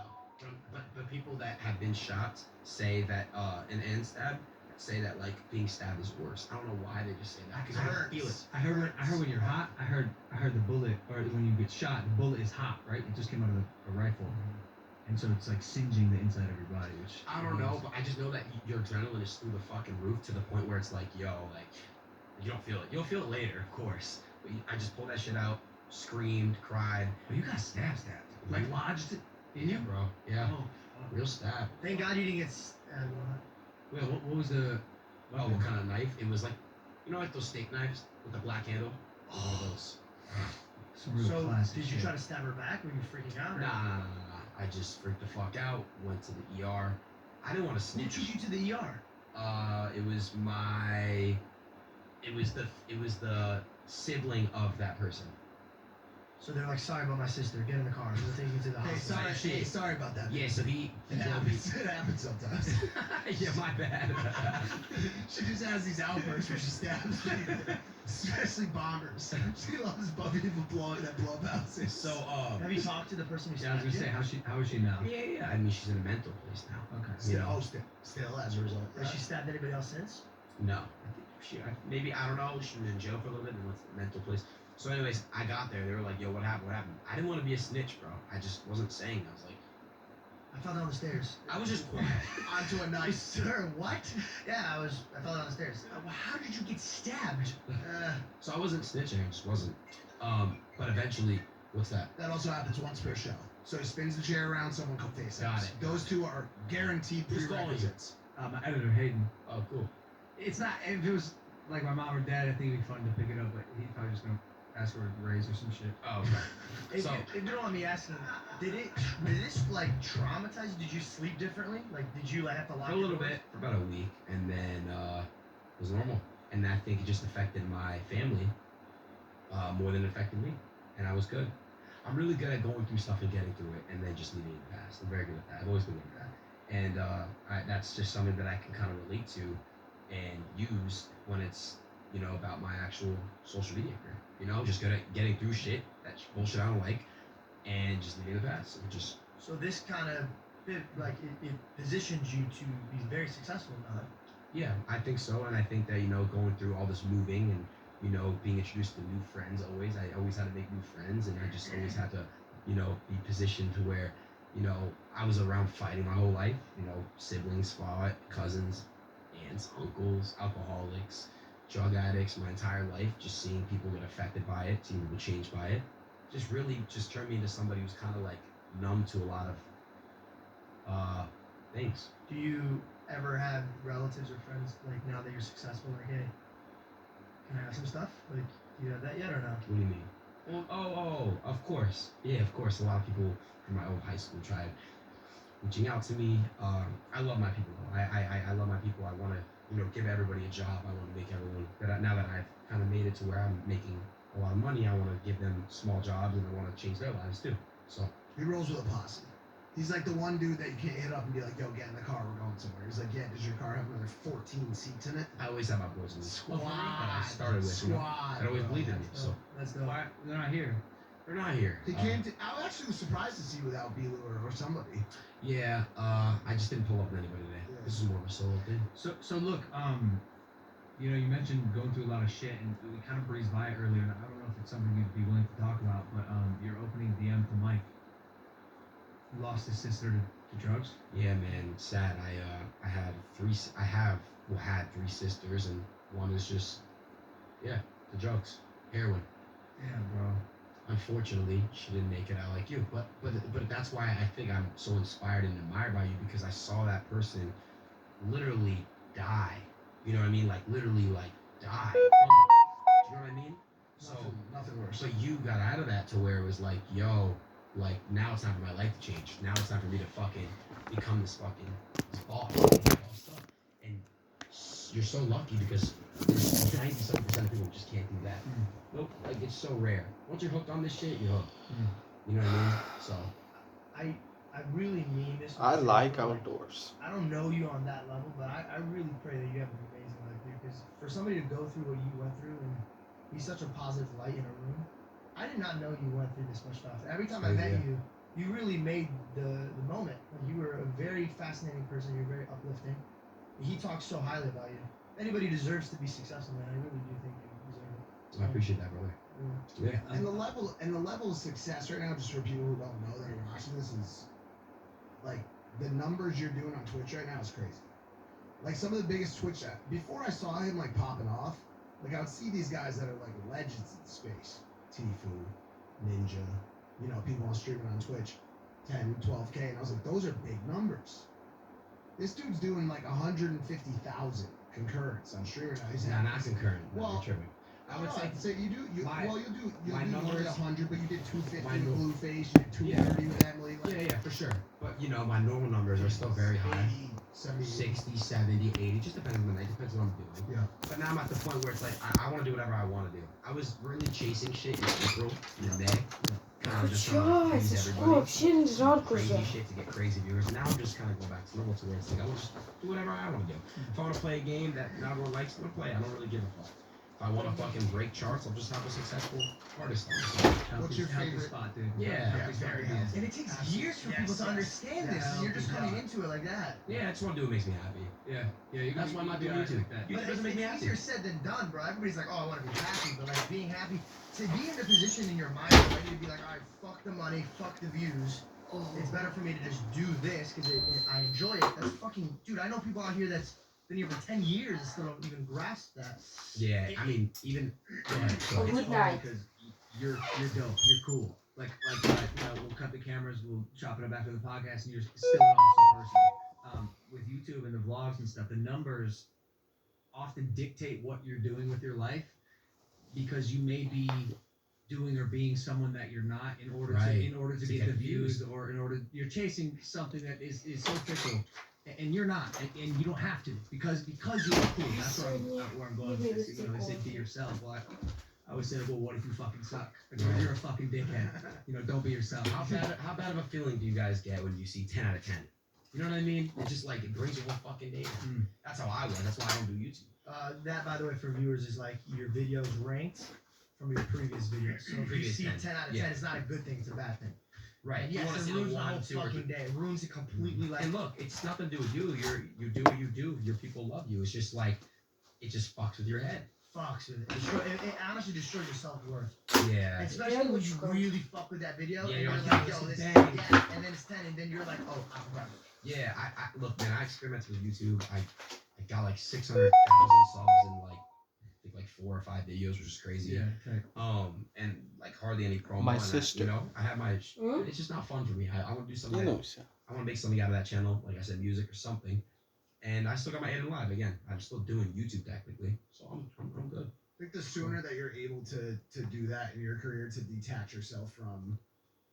But people that have been shot say that and stabbed say that like being stabbed is worse. I don't know why they just say that because I don't feel it. I heard when you're hot. I heard the bullet, or when you get shot, the bullet is hot, right? It just came out of a rifle, and so it's like singeing the inside of your body. Which I don't know, but I just know that your adrenaline is through the fucking roof to the point where it's like, yo, like you don't feel it. You'll feel it later, of course. But I just pulled that shit out, screamed, cried. But you got stabbed, like lodged it in you. Bro. Yeah. Oh, Real stab. Thank God you didn't get stabbed. wait, what was the? Oh, what kind of knife? It was like, like those steak knives with the black handle. One of those. Some real So, classic did you shit. try to stab her back? Were you freaking out? Or? Nah. I just freaked the fuck out. Went to the ER. I didn't want to Who snitch. took you to the ER? It was the sibling of that person. So they're like, sorry about my sister. Get in the car. We'll take you to the hospital. Sorry about that. Yeah, so he It happens. It happens sometimes. yeah, my bad. She just has these outbursts where she stabs people, especially bombers. She loves people blowing that blow up houses. So Have you talked to the person who Yeah, I was stabbed gonna you? say, how is she now? yeah. I mean, she's in a mental place now. Okay. Still as a result. Has she stabbed anybody else since? No, I think maybe I don't know. She was in jail for a little bit and went to the mental place. So, anyways, I got there. They were like, "Yo, what happened? What happened?" I didn't want to be a snitch, bro. I just wasn't saying. I was like, I fell down the stairs. I was just quiet. Onto a nice. Sir, what? Yeah, I fell down the stairs. How did you get stabbed? So I wasn't snitching. I just wasn't. But eventually, what's that? That also happens once per show. So he spins the chair around, someone come face Got us. it. Those two are guaranteed Who's calling you? prerequisites. My editor Hayden. Oh, cool. It's not. If it was like my mom or dad, I think it'd be fun to pick it up. But he's probably just gonna ask for a raise or some shit. Oh, okay. If, So- if you don't mind me asking, did this like traumatize you? Did you sleep differently? Like, did you like have to lock For a your little doors? bit, for about a week, and then it was normal. And I think it just affected my family more than it affected me, and I was good. I'm really good at going through stuff and getting through it, and then just leaving it in the past. I'm very good at that. I've always been good at that, and that's just something that I can kind of relate to and use when it's about my actual social media career. Just good at getting through shit, that's bullshit I don't like, and just leaving it in the past. And just So this kind of it positions you to be very successful now. yeah, I think so, and I think that going through all this moving and being introduced to new friends. I always had to make new friends, and I just always had to be positioned to where I was around fighting my whole life. Siblings fought, cousins, aunts, uncles, alcoholics, drug addicts, my entire life. Just seeing people get affected by it, seeing people change by it, just really just turned me into somebody who's kind of like numb to a lot of things. Do you ever have relatives or friends like now that you're successful? Like, hey, can I have some stuff? Like, do you have that yet or no? What do you mean? Well, oh, of course. Yeah, of course. A lot of people from my old high school tried reaching out to me. I love my people. I love my people. I want to, give everybody a job. I want to make everyone, now that I've kind of made it to where I'm making a lot of money, I want to give them small jobs, and I want to change their lives too. So He rolls with a posse. He's like the one dude that you can't hit up and be like, yo, get in the car, we're going somewhere. He's like, yeah, does your car have another 14 seats in it? I always have my boys in the Squad. that I started with. Squad. That always bro. believed in me. So That's dope. Why they're not here? they're not here. He came to. I actually was surprised to see you without Bilu or somebody. Yeah, I just didn't pull up with anybody today. Yeah. This is more of a solo thing. So look, you mentioned going through a lot of shit, and we kind of breezed by it earlier. And I don't know if it's something you'd be willing to talk about, but your opening DM to Mike, who lost his sister to drugs. Yeah, man, it's sad. I had three sisters, and one is just the drugs, heroin. Yeah, bro. Unfortunately, she didn't make it out like you. But that's why I think I'm so inspired and admired by you, because I saw that person literally die. You know what I mean? Like literally like die. Do you know what I mean? So Nothing worse. so you got out of that to where it was like, yo, like now it's time for my life to change. Now it's time for me to fucking become this boss. And you're so lucky, because 97% of people just can't do that. Nope, like it's so rare. Once you're hooked on this shit, you're hooked. You know what I mean? So I really mean this. I like outdoors. I don't know you on that level, but I really pray that you have an amazing life, dude. Because for somebody to go through what you went through and be such a positive light in a room, I did not know you went through this much stuff. Every time I met you, you really made the moment. Like, you were a very fascinating person. You're very uplifting. He talks so highly about you. Anybody deserves to be successful, man. I really do think you deserve it. I appreciate that, brother. Yeah. And the level of success right now, just for people who don't know that are watching this, is like the numbers you're doing on Twitch right now is crazy. Like some of the biggest Twitch before I saw him like popping off, like I would see these guys that are like legends in the space. Tfue, Ninja, people on streaming on Twitch, 10, 12K, and I was like, those are big numbers. This dude's doing like 150,000 concurrents on streamer now. He's Not concurrent. Well, You're tripping. I would say you do. You'll do my more than numbers- 100, but you did 250 my with no- Blueface, you did 230 with Emily. Like Yeah, for sure. But my normal numbers are still very high. 80, 60, 70, 80, just depends on the night, depends on what I'm doing. Yeah. But now I'm at the point where it's like, I want to do whatever I want to do. I was really chasing shit in April and May. Kind of just trying to please everybody. Crazy shit to get crazy viewers. Now I'm just kind of going back to normal to where it's like, I want to just do whatever I want to do. If I want to play a game that not everyone likes, I'm going to play. I don't really give a fuck. If I want to fucking break charts, I'll just have a successful artist on the side. What's your healthy favorite spot, dude? Yeah. Healthy spot, very yeah. healthy. And it takes years for people to understand this, and you're just coming into it like that. Yeah, I just want to do what makes me happy. Yeah. That's why I'm not doing YouTube. Like that. YouTube But doesn't make me it's happy. easier said than done, bro. Everybody's like, oh, I want to be happy, but like being happy, to be in the position in your mind ready to be like, all right, fuck the money, fuck the views. It's better for me to just do this because I enjoy it. That's fucking, dude. I know people out here that's been here for 10 years and still don't even grasp that. Yeah, I mean, even. Go ahead. It's hard because you're dope. You're cool. Like we'll cut the cameras, we'll chop it up after the podcast, and you're still an awesome person. With YouTube and the vlogs and stuff, the numbers often dictate what you're doing with your life because you may be doing or being someone that you're not in order to get the views or in order you're chasing something that is so fickle. And you're not, and you don't have to because you're cool. That's where I'm going with this. You know, they say be yourself. Well, I would say, well, what if you fucking suck? Like, you're a fucking dickhead. You know, don't be yourself. How bad of a feeling do you guys get when you see 10 out of 10? You know what I mean? It's just like, it brings your whole fucking day down. That's how I was. That's why I don't do YouTube. That, by the way, for viewers, is like your videos ranked from your previous videos. So if you Previous see 10, 10 out of 10, it's not a good thing, it's a bad thing. Right. And You yes, want to it see ruins the the whole 1, 2, or 3. fucking day. It ruins it completely. Like, And look, it's nothing to do with you. You do what you do. Your people love you. It's just like, it just fucks with your head. fucks with it. It honestly destroys your self-worth. Yeah. Especially when you really fuck with that video. Yeah, and you're you're like, like, yo, yo, this this is is bang. yeah, and then it's 10, and then you're like, oh, I'm forever. Yeah, I look, man, I experimented with YouTube. I got like 600,000 subs in like, I think like 4 or 5 videos, which is crazy. Yeah. Okay. And like hardly any promo. My and sister. I have my, it's just not fun for me. I want to do something. You know, I want to make something out of that channel, like I said, music or something. And I still got my 8 live again. I'm still doing YouTube technically, so I'm good. I think the sooner that you're able to do that in your career, to detach yourself from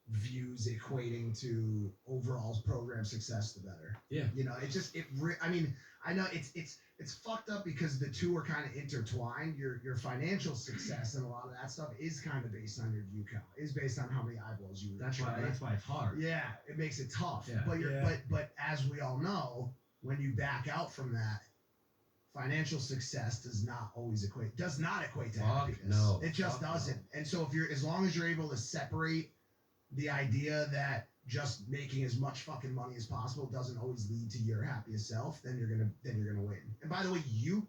views equating to overall program success, the better. Yeah. You know, I mean, I know it's fucked up because the two are kind of intertwined. Your financial success and a lot of that stuff is kind of based on your view count, is based on how many eyeballs you reach. That's why it's hard. Yeah, it makes it tough. Yeah. But as we all know, when you back out from that, financial success does not equate to happiness. No. It just Fuck doesn't. no. And so as long as you're able to separate the idea that just making as much fucking money as possible doesn't always lead to your happiest self, then you're gonna win. And by the way, you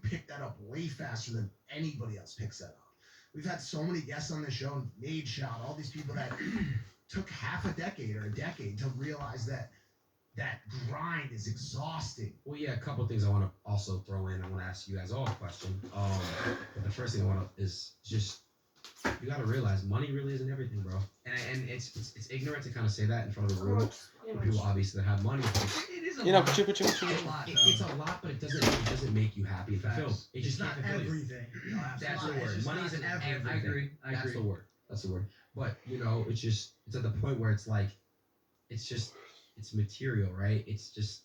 pick that up way faster than anybody else picks that up. We've had so many guests on the show, and Made Shot, all these people that took half a decade or a decade to realize that grind is exhausting. Well, yeah, a couple of things I want to also throw in. I want to ask you guys all a question. But the first thing I want to is just, you got to realize money really isn't everything, bro. And it's ignorant to kind of say that in front of a room for people obviously that have money. It is a you know, lot. but It's a lot. It's a lot, but it doesn't make you happy and fulfilled. Facts. It just It's not can't fulfill you. everything. That's the It's word. just Money not isn't everything. everything. I agree. That's the word. That's the word. But it's at the point where it's like, it's material, right? It's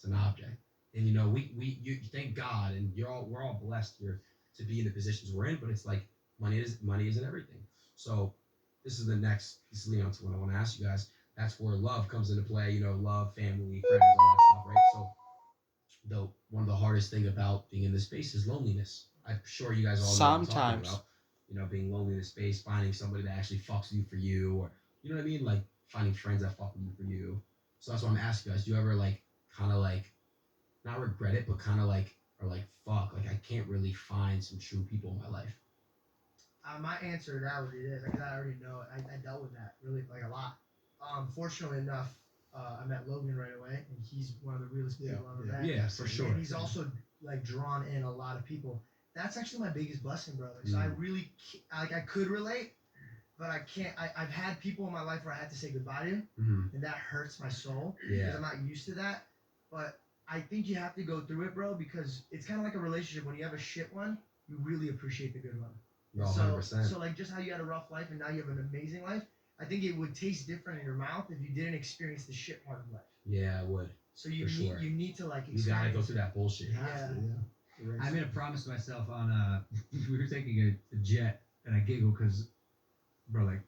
an object. And you thank God, and we're all blessed here to be in the positions we're in. But it's like money isn't everything. So this is leading on to what I want to ask you guys. That's where love comes into play. Love, family, friends, all that stuff, right? So one of the hardest thing about being in this space is loneliness. I'm sure you guys all know what I'm talking Sometimes. about. Being lonely in this space, finding somebody that actually fucks with you for you, or you know what I mean, like finding friends that fuck with you for you. So that's what I'm asking you guys. Do you ever kind of not regret it, but kind of or fuck, I can't really find some true people in my life? My answer to that already is, because I already know it. I dealt with that really a lot. Fortunately enough, I met Logan right away, and he's one of the realest people I've ever met. Yeah, for sure. And he's also drawn in a lot of people. That's actually my biggest blessing, brother. So I really I could relate, but I can't. I've had people in my life where I had to say goodbye to, and that hurts my soul because I'm not used to that. But I think you have to go through it, bro, because it's kind of like a relationship. When you have a shit one, you really appreciate the good one. No, 100%. So just how you had a rough life and now you have an amazing life, I think it would taste different in your mouth if you didn't experience the shit part of life. Yeah, I would. So you For need sure. you need to like You gotta go experience. through that bullshit. You have to, yeah. I made a promise to myself on we were taking a jet, and I giggled because, bro, like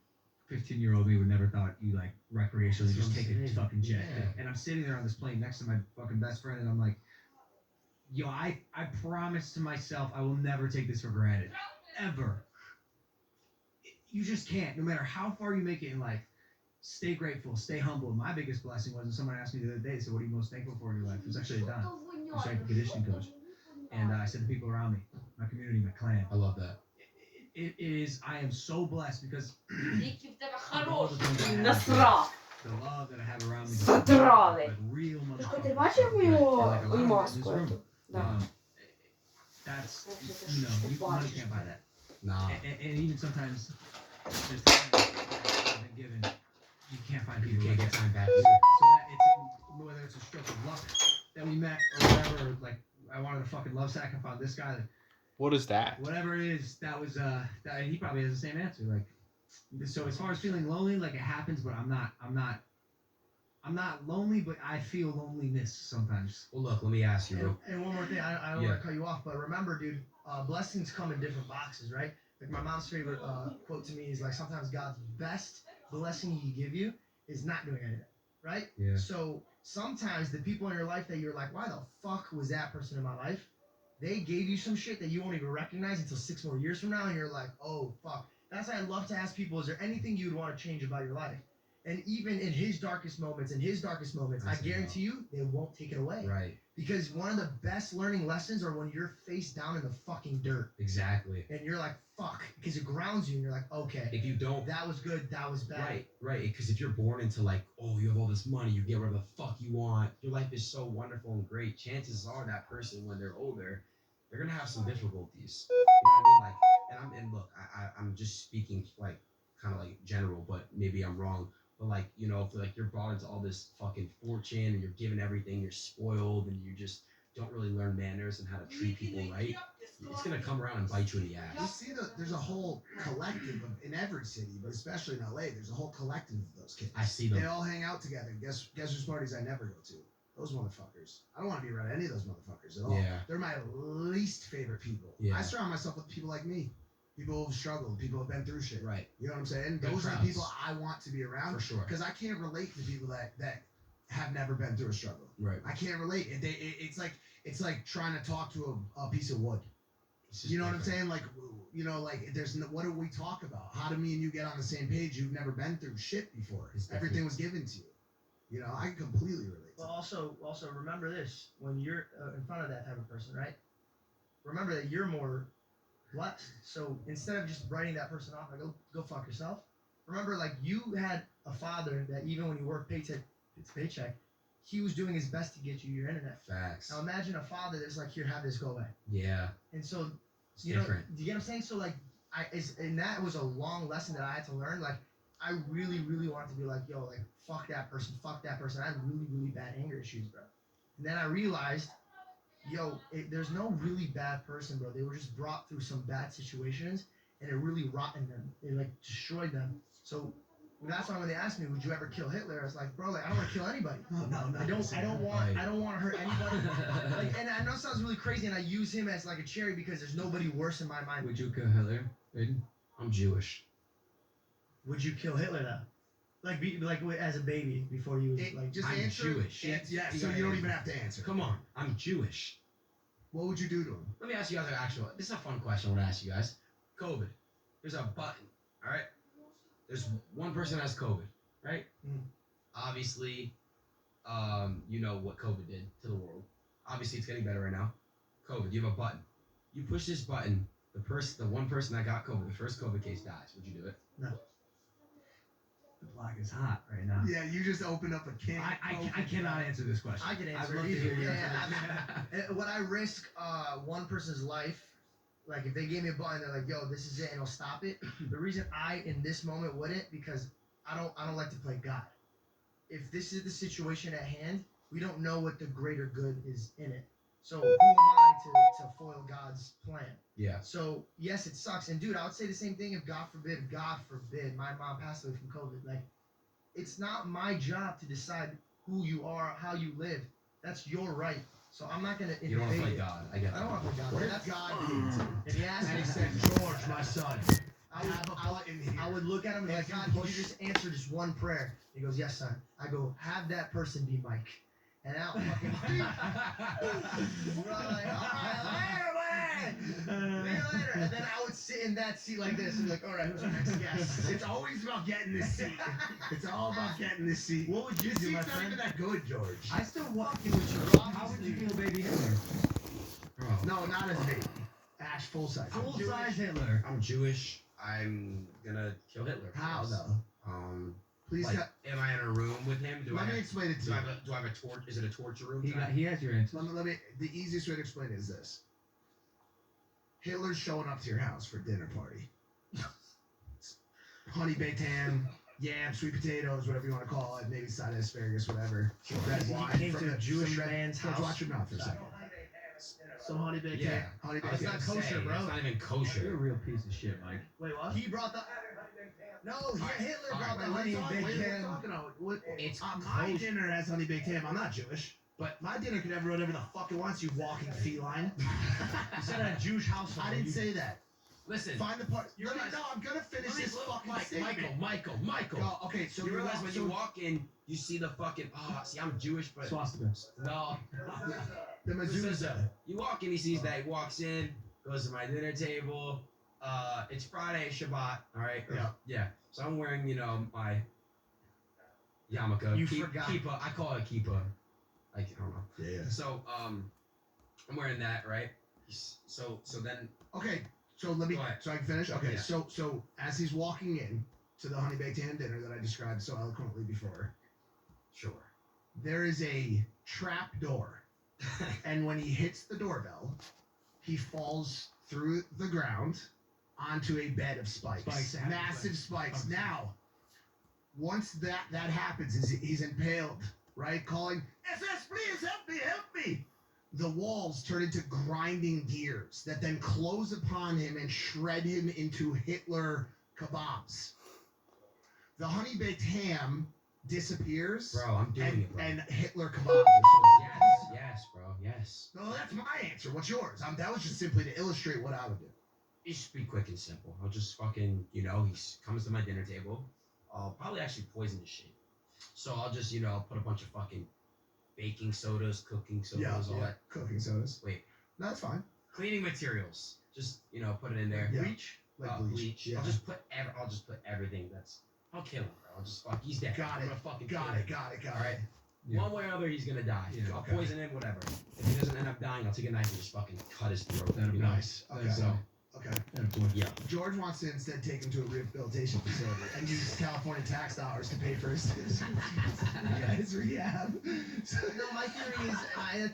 15-year-old me would never thought you like recreationally just take a fucking jet. Yeah. And I'm sitting there on this plane next to my fucking best friend, and I'm like, yo, I promise to myself I will never take this for granted, ever. You just can't, no matter how far you make it in life. Stay grateful, stay humble. My biggest blessing was when someone asked me the other day, so what are you most thankful for in your life? It was actually a dime. It was like a conditioning coach. And I said the people around me, my community, my clan. I love that. It is, I am so blessed because Насрав. the love that I have around me. Задрали. Like real Трошко ти motherfuckers. бачив Like, його like a lot of маску? in this room. Эту? Да. That's, money can't buy that. Nah. And even sometimes, there's times that I've been given, you can't find You people can't like get that. time back. So that it's whether it's a stroke of luck that we met or whatever, like I wanted a fucking love sack, I found this guy, like, What is that? whatever it is, that was that he probably has the same answer. Like, so as far as feeling lonely, like it happens, but I'm not lonely, but I feel loneliness sometimes. Well, look, let me ask you. And one more thing, I don't want to cut you off, but remember, dude, blessings come in different boxes, right? Like my mom's favorite quote to me is like, sometimes God's best blessing He give you is not doing anything, right? Yeah. So sometimes the people in your life that you're like, why the fuck was that person in my life? They gave you some shit that you won't even recognize until 6 more years from now, and you're like, oh fuck. That's why I love to ask people, is there anything you would want to change about your life? And even in his darkest moments, I guarantee you, they won't take it away. Right. Because one of the best learning lessons are when you're face down in the fucking dirt. Exactly. And you're like, fuck. Because it grounds you and you're like, okay. If you don't. That was good, that was bad. Right. Because if you're born into like, oh, you have all this money, you get whatever the fuck you want, your life is so wonderful and great. Chances are that person, when they're older, they're gonna have some difficulties. You know what I mean? Like, and look, I'm just speaking like kind of like general, but maybe I'm wrong. But like, you know, if like you're brought into all this fucking fortune and you're given everything, you're spoiled, and you just don't really learn manners and how to treat people right, it's gonna come around and bite you in the You ass. see, there's a whole collective in every city, but especially in LA, there's a whole collective of those kids. I see They them. all hang out together. Guess whose parties I never go to? Those motherfuckers. I don't want to be around any of those motherfuckers at all. Yeah. They're my least favorite people. Yeah. I surround myself with people like me. People who've struggled, people who've been through shit. Right. You know what I'm saying? Good Those are the crowds. people I want to be around. For sure. Because I can't relate to people that have never been through a struggle. Right. I can't relate. It's like trying to talk to a piece of wood. You know what I'm saying? Like, you know, like there's what do we talk about? How do me and you get on the same page? You've never been through shit before. It's Everything was given to you. You know, I can completely relate. But also remember this: when you're in front of that type of person, right? Remember that you're more blessed. So instead of just writing that person off, like go fuck yourself. Remember, like you had a father that even when you worked paycheck to paycheck, he was doing his best to get you your internet. Facts. Now imagine a father that's like, here, have this, go away. Yeah. And so, It's you different. know, do you get what I'm saying? So like, and that was a long lesson that I had to learn. Like, I really, really wanted to be like, yo, like, fuck that person. I had really, really bad anger issues, bro. And then I realized, yo, there's no really bad person, bro. They were just brought through some bad situations, and it really rotten them. It like destroyed them. So that's why when they asked me, would you ever kill Hitler? I was like, bro, like I don't want to kill anybody. I don't want to hurt anybody. Like, and I know it sounds really crazy, and I use him as like a cherry because there's nobody worse in my mind. Would you kill Hitler? Aiden? I'm Jewish. Would you kill Hitler though? Like as a baby before you was like Just I'm answer. Jewish. Yeah, so you don't even have to answer. Come on, I'm Jewish. What would you do to him? Let me ask you guys an actual. This is a fun question I want to ask you guys. COVID. There's a button. All right. There's one person that has COVID, right? Mm. Obviously, you know what COVID did to the world. Obviously, it's getting better right now. COVID. You have a button. You push this button. The one person that got COVID, the first COVID case dies. Would you do it? no. The block is hot right now. Yeah, you just opened up a can. I cannot answer this question. I can answer I'd love it to hear easily. your Yeah, would I risk one person's life? Like if they gave me a button, they're like, "Yo, this is it," and I'll stop it. The reason I, in this moment, wouldn't because I don't like to play God. If this is the situation at hand, we don't know what the greater good is in it. So who am I to foil God's plan? Yeah. So yes, it sucks. And dude, I would say the same thing if God forbid, my mom passed away from COVID. Like, it's not my job to decide who you are, how you live. That's your right. So I'm not gonna. You don't want to invade play it. God. I get I don't that. want to play God. What That's if God came to you If he asked and me, he said, George, my son, I would, have a I would, button here. I would look at him and be like, If you God, can you push- just answer just one prayer? He goes, yes, son. I go, have that person be Mike. And I'll fucking We're all like, all right, later, buddy. See you later. And then I would sit in that seat like this and be like, all right, who's our next guest? It's always about getting this seat. It's all about getting this seat. What would you This do, my seat's not friend? even that good, George. I still want you with you. How would you feel, baby Hitler? Bro, No, not as me. Ash full size. Full size Hitler. I'm Jewish. I'm gonna kill Hitler. How first. though? Please Like, tell- am I in a room with him? let me explain it to do you. I have a torch? Is it a torture room? He has your answer. Let me. The easiest way to explain it is this: Hitler's showing up to your house for a dinner party. Honey baked ham, yam, sweet potatoes, whatever you want to call it, maybe side of asparagus, whatever. Red He wine. came from to a the- Jewish some red- man's George, house. watch your mouth for a second. Some honey baked Yeah. ham. Honey I baked was ham. not gonna kosher, say, bro. It's not even You're a kosher. real piece of shit, Mike. Wait, what? He brought the. No, Alright, Hitler alright, brought the Wait, honey what baked are you ham. talking about? It's My kosher. dinner has honey baked ham. I'm not Jewish, but my dinner can have whatever the fuck it wants. You walking feline. You said at a Jewish household. I didn't say that. Listen, Find the part. You Let me, realize- no, I'm gonna finish let me this look, fucking Mike, statement. Michael. Go, okay, so You realize walk- when so- you walk in, you see the fucking. Oh, see, I'm Jewish, but Swastika. no. the mezuzah. You walk in, he sees that. He walks in, goes to my dinner table. It's Friday, Shabbat. All right. Yeah. So I'm wearing, my yarmulke. You forgot. Kippah. I call it kippah. I don't know. Yeah. So I'm wearing that, right? So then. Okay, so let me. Go ahead. So I can finish. Okay, Yeah. so as he's walking in to the honey baked ham dinner that I described so eloquently before, Sure. there is a trap door, and when he hits the doorbell, he falls through the ground onto a bed of spikes. Massive spikes. Now, once that happens, he's impaled, right? Calling, SS, please help me. The walls turn into grinding gears that then close upon him and shred him into Hitler kebabs. The honey baked ham disappears, Bro, I'm doing it, bro. and Hitler kebabs are served. Yes, bro. Yes. No, that's my answer. What's yours? That was just simply to illustrate what I would do. It should be quick and simple. I'll just fucking, he comes to my dinner table. I'll probably actually poison his shit. So I'll just, put a bunch of fucking baking sodas, cooking sodas, all that. Cooking sodas. Wait. No, that's fine. Cleaning materials. Just, put it in there. Yeah. Bleach. Like Bleach. Yeah. I'll just put everything I'll kill him, bro. I'll just he's dead. Got I'm it. gonna fucking Got kill it. him. Got it. Alright. Yeah. One way or other, he's gonna die. Yeah, I'll okay. poison him, whatever. If he doesn't end up dying, I'll take a knife and just fucking cut his throat. That'd be Nice. That'd Okay. be So, Okay. That'd be cool. yeah. George wants to instead take him to a rehabilitation facility and use California tax dollars to pay for his rehab. No, my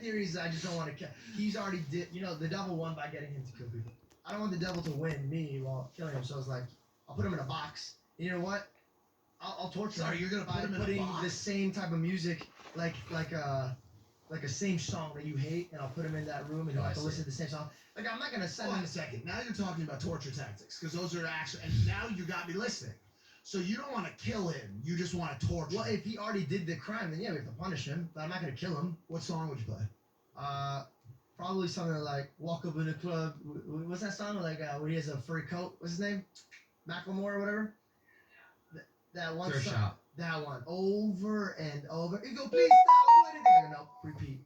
theory is I just don't want to kill. He's already did. The devil won by getting him to kill people. I don't want the devil to win me while killing him. So it's like I'll put him in a box. You know what? I'll torture Sorry, him. you're gonna by put him in a putting box? the same type of music, like a same song that you hate, and I'll put him in that room and he'll Oh, I have to see. listen to the same song. Like I'm not gonna send Hold on him. a second. Now you're talking about torture tactics because those are actually. And now you got me listening. So you don't want to kill him. You just want to torture. Well, him. if he already did the crime, then yeah, we have to punish him. But I'm not gonna kill him. What song would you play? Probably something like "Walk Up in the Club." What's that song? Like where he has a furry coat. What's his name? Macklemore or whatever. That one Third song. shot. That one over and over. You go, please stop, do anything. No, repeat,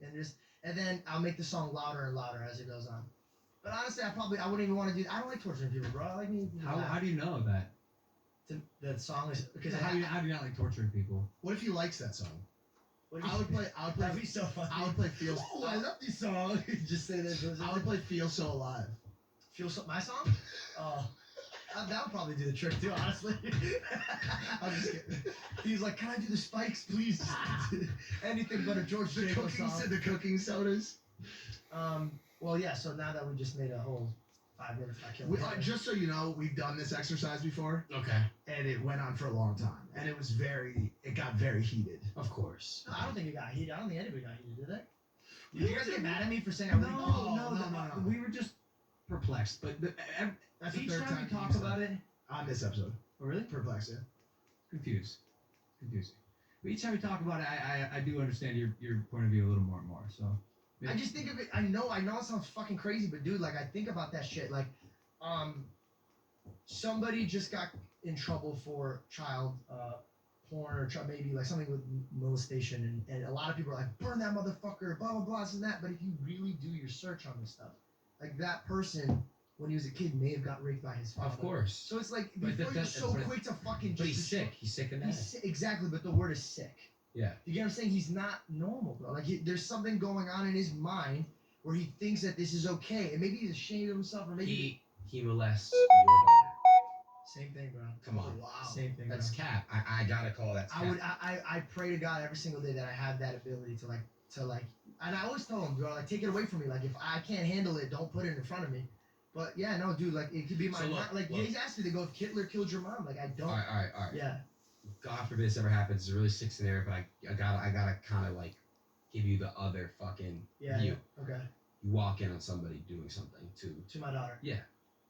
and then I'll make the song louder and louder as it goes on. But honestly, I wouldn't even want to do. I don't like torturing people, bro. I like me. How do you know that? The song is because How do you not like torturing people? What if he likes that song? What do you- I would play. That'd be so funny. I would play Feel. Oh, I love this song. Just say that. I would play Feel So Alive. My song? Oh, that would probably do the trick too, honestly. I'm just kidding. He's like, can I do the spikes, please? Anything but a George The Jacobs song. the cooking sodas. Well, yeah. So now that we just made a whole 5 minutes, I killed him. Just so you know, we've done this exercise before, Okay. and it went on for a long time, and it got very heated. Of course. No, I don't think it got heated. I don't think anybody got heated, did they? You Did you guys get mad at me for saying I No, wouldn't? no. We were just perplexed. But That's the each third time time we talk you said about it, on this episode. oh, really? Perplexed, yeah. Confusing. But each time we talk about it, I do understand your point of view a little more and more. So I just think of it. I know it sounds fucking crazy, but dude, like I think about that shit. Like, somebody just got in trouble for child porn or maybe like something with molestation, and a lot of people are like, burn that motherfucker, blah blah blah, this and that. But if you really do your search on this stuff, like that person when he was a kid may have got raped by his father. Of course. So it's like But before you're so quick to fucking. But he's sick. He's sick in that. Exactly, but the word is sick. Yeah. You get what I'm saying? He's not normal, bro. Like there's something going on in his mind where he thinks that this is okay, and maybe he's ashamed of himself, or maybe he molests your daughter. Same thing, bro. Come on. Wow. Same thing. That's bro. cap. I gotta call that. I pray to God every single day that I have that ability to like, and I always tell him, bro, like take it away from me. Like if I can't handle it, don't put it in front of me. But yeah, no, dude, like it could be my So look, mom. Like he's asked me to go if Hitler killed your mom. Like I don't. All right. Yeah. God forbid this ever happens. It's a really sick scenario, but I gotta kind of like give you the other fucking view. Yeah. Okay. You walk in on somebody doing something To my daughter. Yeah.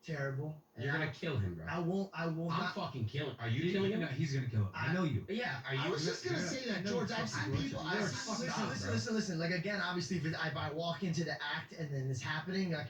Terrible. You're gonna kill him, bro. I won't. I'm not. fucking killing. Are you killing him? No, he's gonna kill him. I know you. Yeah. Are you? I was just gonna say that, George. I've seen people. Listen. Like again, obviously, if I walk into the act and then it's happening, like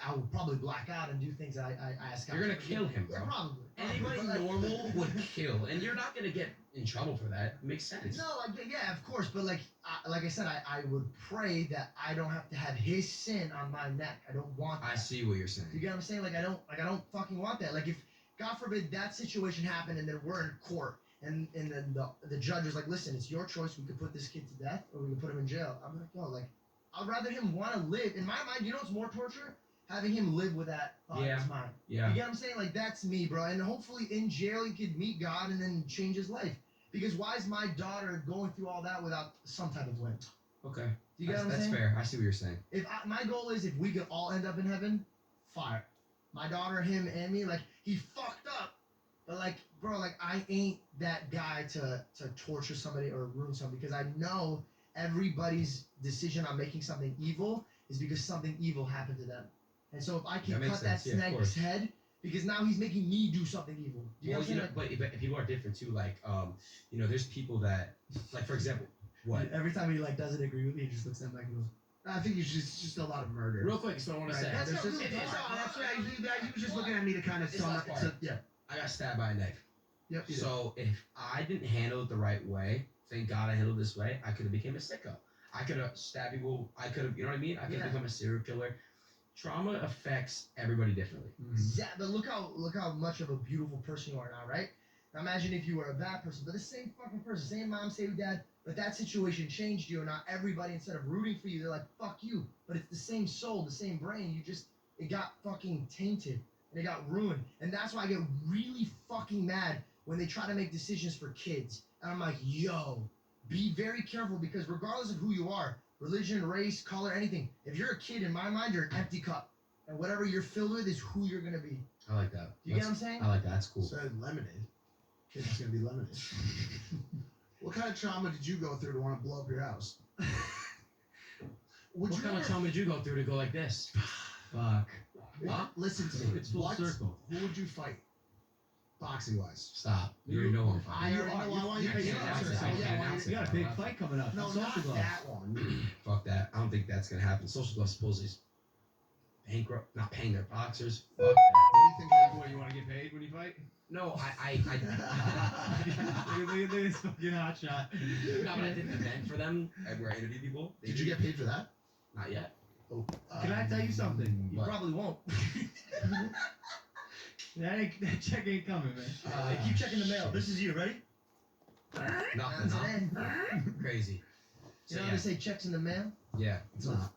I would probably black out and do things that I ask. You're gonna kill him, bro. Yeah, probably. Anybody normal would kill, and you're not gonna get in trouble for that. It makes sense. No, yeah, of course, but like I said, I would pray that I don't have to have his sin on my neck. I don't want that. I see what you're saying. You get what I'm saying? Like I don't fucking want that. Like if God forbid that situation happened and then we're in court and then the judge was like, listen, it's your choice. We could put this kid to death or we could put him in jail. I'm like, yo, like I'd rather him want to live. In my mind, you know what's more torture? Having him live with that thought in his mind. Yeah. You get what I'm saying? Like that's me, bro. And hopefully in jail he could meet God and then change his life. Because why is my daughter going through all that without some type of win? Okay. You get what I'm That's saying? fair. I see what you're saying. My goal is if we could all end up in heaven, fire. My daughter, him, and me, like he fucked up, but like, bro, like I ain't that guy to torture somebody or ruin somebody because I know everybody's decision on making something evil is because something evil happened to them. And so if I can cut that snake's head, because now he's making me do something evil. Do you know what I'm saying? But people are different too. Like, there's people that, like, for example, what? Every time he like doesn't agree with me, he just looks at me like he goes, I think it's just a lot of murder. Real quick, so I want to say. That's what he was just looking at me to kind of sum up. Yeah. I got stabbed by a knife. Yep. So if I didn't handle it the right way, thank God I handled it this way, I could have become a sicko. I could have stabbed people. I could have, you know what I mean? I could have become a serial killer. Trauma affects everybody differently. Yeah, but look how much of a beautiful person you are now, right? Now imagine if you were a bad person, but the same fucking person, same mom, same dad, but that situation changed you, and now everybody, instead of rooting for you, they're like, fuck you. But it's the same soul, the same brain, it got fucking tainted, and it got ruined. And that's why I get really fucking mad when they try to make decisions for kids. And I'm like, yo, be very careful, because regardless of who you are, religion, race, color, anything, if you're a kid, in my mind, you're an empty cup. And whatever you're filled with is who you're going to be. I like that. You get what I'm saying? I like that. That's cool. So lemonade. Kid's gonna be lemonade. What kind of trauma did you go through to want to blow up your house? What kind of trauma did you go through to go like this? Fuck. Listen to me. It's full circle. Who would you fight? Boxing wise. Stop. You already know I'm fighting. I already know. I want you to You got a big fight coming up. No, not that one. Fuck that. I don't think that's gonna happen. Social Glove supposedly is bankrupt, not paying their boxers. Fuck that. What do you think happened? What, you want to get paid when you fight? No, I Look at this fucking hot shot. no, but I did an event for them where I interviewed people. Did you get paid for that? Not yet. Oh, Can I tell you something? You probably won't. That check ain't coming, man. Hey, keep checking the mail. This is you, ready? Nothing. Crazy. You know how they say checks in the mail? Yeah. It's not.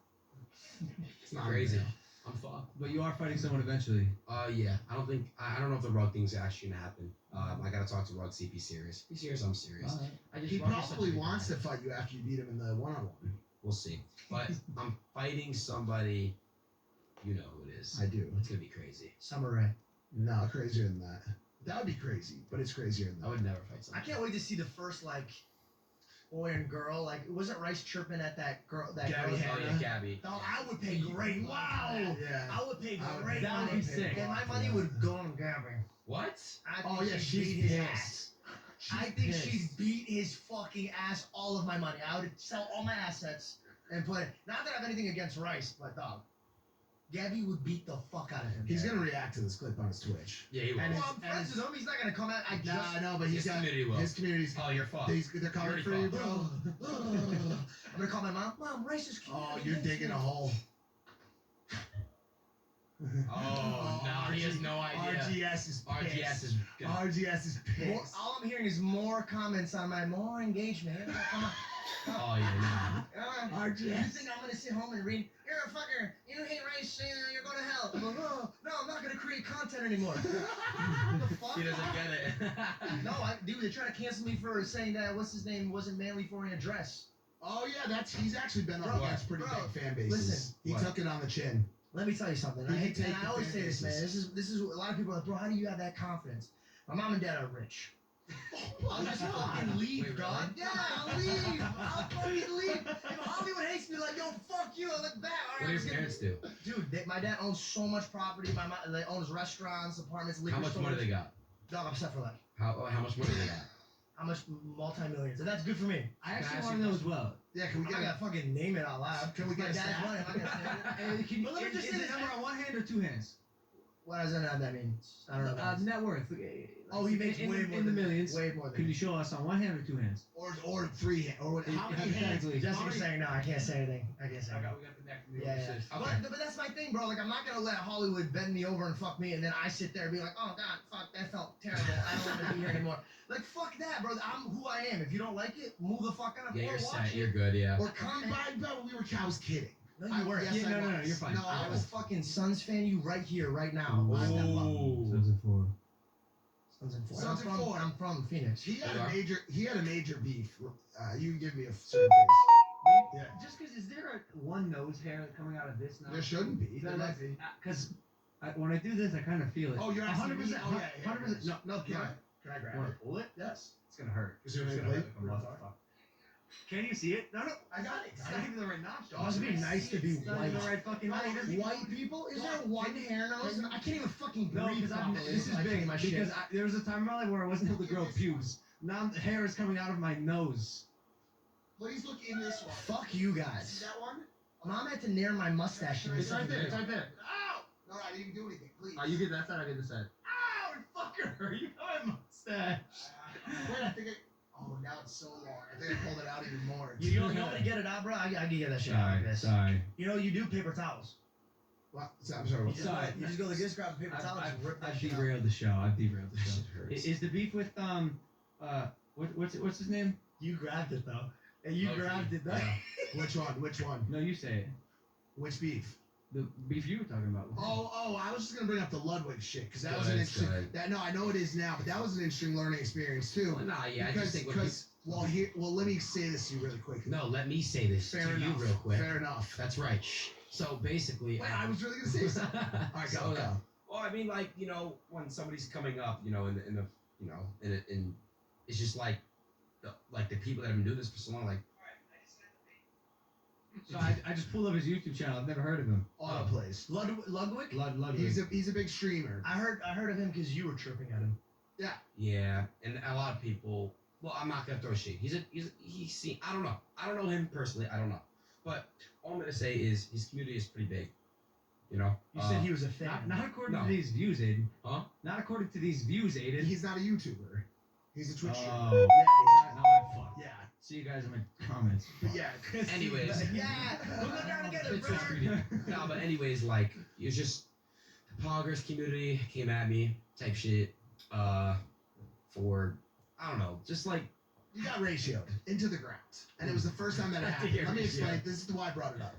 It's not crazy. I'm fucked. But you are fighting someone eventually. Yeah. I don't know if the rug thing's actually gonna happen. I gotta talk to Rug, see if he's serious. If he's serious, I'm serious. He probably wants to fight you after you beat him in the one-on-one. We'll see. But I'm fighting somebody. You know who it is. I do. It's gonna be crazy. Summer Rae. No, crazier than that. That would be crazy, but it's crazier than that. I would never fight I somebody. can't wait to see the first boy and girl. Like, wasn't Rice chirping at that girl? That Gabby girl Oh yeah, Gabby. No, I would pay great. Wow. Yeah. I would pay I would- great that would money. be sick. And my money would go on Gabby. What? I Oh think yeah, she'd she's beat his pissed. ass. I think she's beat his fucking ass all of my money. I would sell all my assets and put it. Not that I have anything against Rice, but dog. Gabby would beat the fuck out of him. He's gonna react to this clip on his Twitch. Yeah, he will. And I'm friends with him. He's not gonna come out. Nah, I know, but His community will. his community's. Oh, you're fucked. They're coming for you, bro. I'm gonna call my mom. Mom, Rice is cute. Oh, you're digging a hole. Oh, no, he has no idea. RGS is pissed. RGS is good. RGS is More, pissed. all I'm hearing is more comments on my more engagement. Come on. Oh, yeah, You think I'm gonna sit home and read? You're a fucker. You hate Rice. You're going to hell. I'm like, oh, no, I'm not gonna create content anymore. What the fuck? He doesn't get it. No, dude, they're trying to cancel me for saying that what's his name wasn't manly for an address. Oh yeah, he's actually been up Bro, against pretty bro, big fan bases. listen. He What? took it on the chin. Let me tell you something. He can take And the I always fan say this, man. bases. This is a lot of people are like, bro, how do you have that confidence? My mom and dad are rich. I'll just fucking leave, Wait, dog. really? Yeah, I'll leave. I'll fucking leave. If Hollywood hates me, like, yo, fuck you. I look back. What All right, do your let's get- parents do? Dude, my dad owns so much property. My mom owns restaurants, apartments, liquor How much stores. money they got? Dog, I'm set for life. How much money they got? How much multi-millions? And that's good for me. I Can I actually ask want you to a know as well. Yeah, can we I'm get not a gonna fucking name it out loud. Can we My get a dad's stat? money. I'm not gonna say it. Can But let me just is say the this. number on one hand or two hands? What does that mean? I don't know. What that means. Net worth. Oh, he makes in, way in, more in the than millions. Way more than Could me. you show us on one hand or two hands? or three or what? How many hands? Hypothetically. Jessica's saying no. I can't say anything. I can't say anything. We got the neck. Yeah. Okay. But that's my thing, bro. Like, I'm not gonna let Hollywood bend me over and fuck me, and then I sit there and be like, oh god, fuck, that felt terrible. I don't want to be here anymore. Like, fuck that, bro. I'm who I am. If you don't like it, move the fuck out. Yeah, or you're watch set. it. You're good, yeah. Or comment. I was kidding. No, you weren't. Yes, Yeah, I no, was. you're fine. No, I I was was. fucking Suns fan you right here, right now. Ooh. Live that button. Suns and four. Suns and four. Suns and four. I'm from Phoenix. He had You a are? major beef. You give me a certain face. Yeah. Just because is there a one nose hair coming out of this now? There shouldn't be. There might be. Because when I do this, I kind of feel it. Oh, you're asking 100%. me? Oh, yeah, yeah, 100%. yeah. No, Can I grab Want it? to pull it? Yes. It's gonna hurt. Is there It's any gonna hurt blade? like a motherfucker. Can you see it? No. I got it. It's not even the right notch. It must be nice to be It's not even white. the right fucking notch. White people? Is there one hair nose? I can't even fucking No, breathe because properly. this is I big. clean my shit. Because there was a time in my life where I wasn't able to grow pubes. Now the hair is coming out of my nose. Please look in this one. Fuck you See guys. that one? Mom had to nair my mustache. in this It's right fucking there. It's video. right there. Ow! No, I didn't do anything. Please. You get that side. I get this side. Ow, fucker! You got my mustache. Wait, I think it. Oh, now it's so long. I think I pulled it out even more. You want me to get it out, bro? I can get that shit out like this. Sorry. You know, you do paper towels. What? I'm sorry. You What's just, Sorry. you just go like this, grab a paper towel, and just rip that I've shit out. derailed the show. I've derailed the That show. shit hurts. Is the beef with what's his name? You grabbed it though. And you Loki. grabbed it though. Yeah. Which one? Which one? No, you say it. Which beef? The beef you were talking about. I was just gonna bring up the Ludwig shit because that Go was an ahead, interesting. go ahead. That no, I know it is now, but that was an interesting learning experience too. Well, nah, yeah, I because just think what people, let me say this to you really quickly. no, let me say this Fair to enough. you real quick. Fair enough. That's right. So basically, Wait, I was really gonna say something. All right, go. Well, I mean, like, you know, when somebody's coming up, you know, in the you know, in it's just like the people that have been doing this for so long, like, So I just pulled up his YouTube channel. I've never heard of him. Autoplays. Ludwig? Ludwig. He's a big streamer. I heard of him because you were tripping at him. yeah, and a lot of people. Well, I'm not gonna throw shade. He's seen. I don't know him personally. I don't know, but all I'm gonna say is his community is pretty big. You know. You said he was a fan. Not according No. to these views, Aiden. Huh? Not according to these views, Aiden. He's not a YouTuber. He's a Twitch streamer. Oh. Yeah, he's Now not. I'm fucked. Yeah, See you guys in my comments. but yeah. Anyways. Yeah, we'll go down together, It's just brother. No, but anyways, like, it was just the poggers community came at me type shit. For I don't know, just like You got ratioed into the ground, and it was the first time that it I happened. figured, Let me explain. yeah. This is why I brought it up.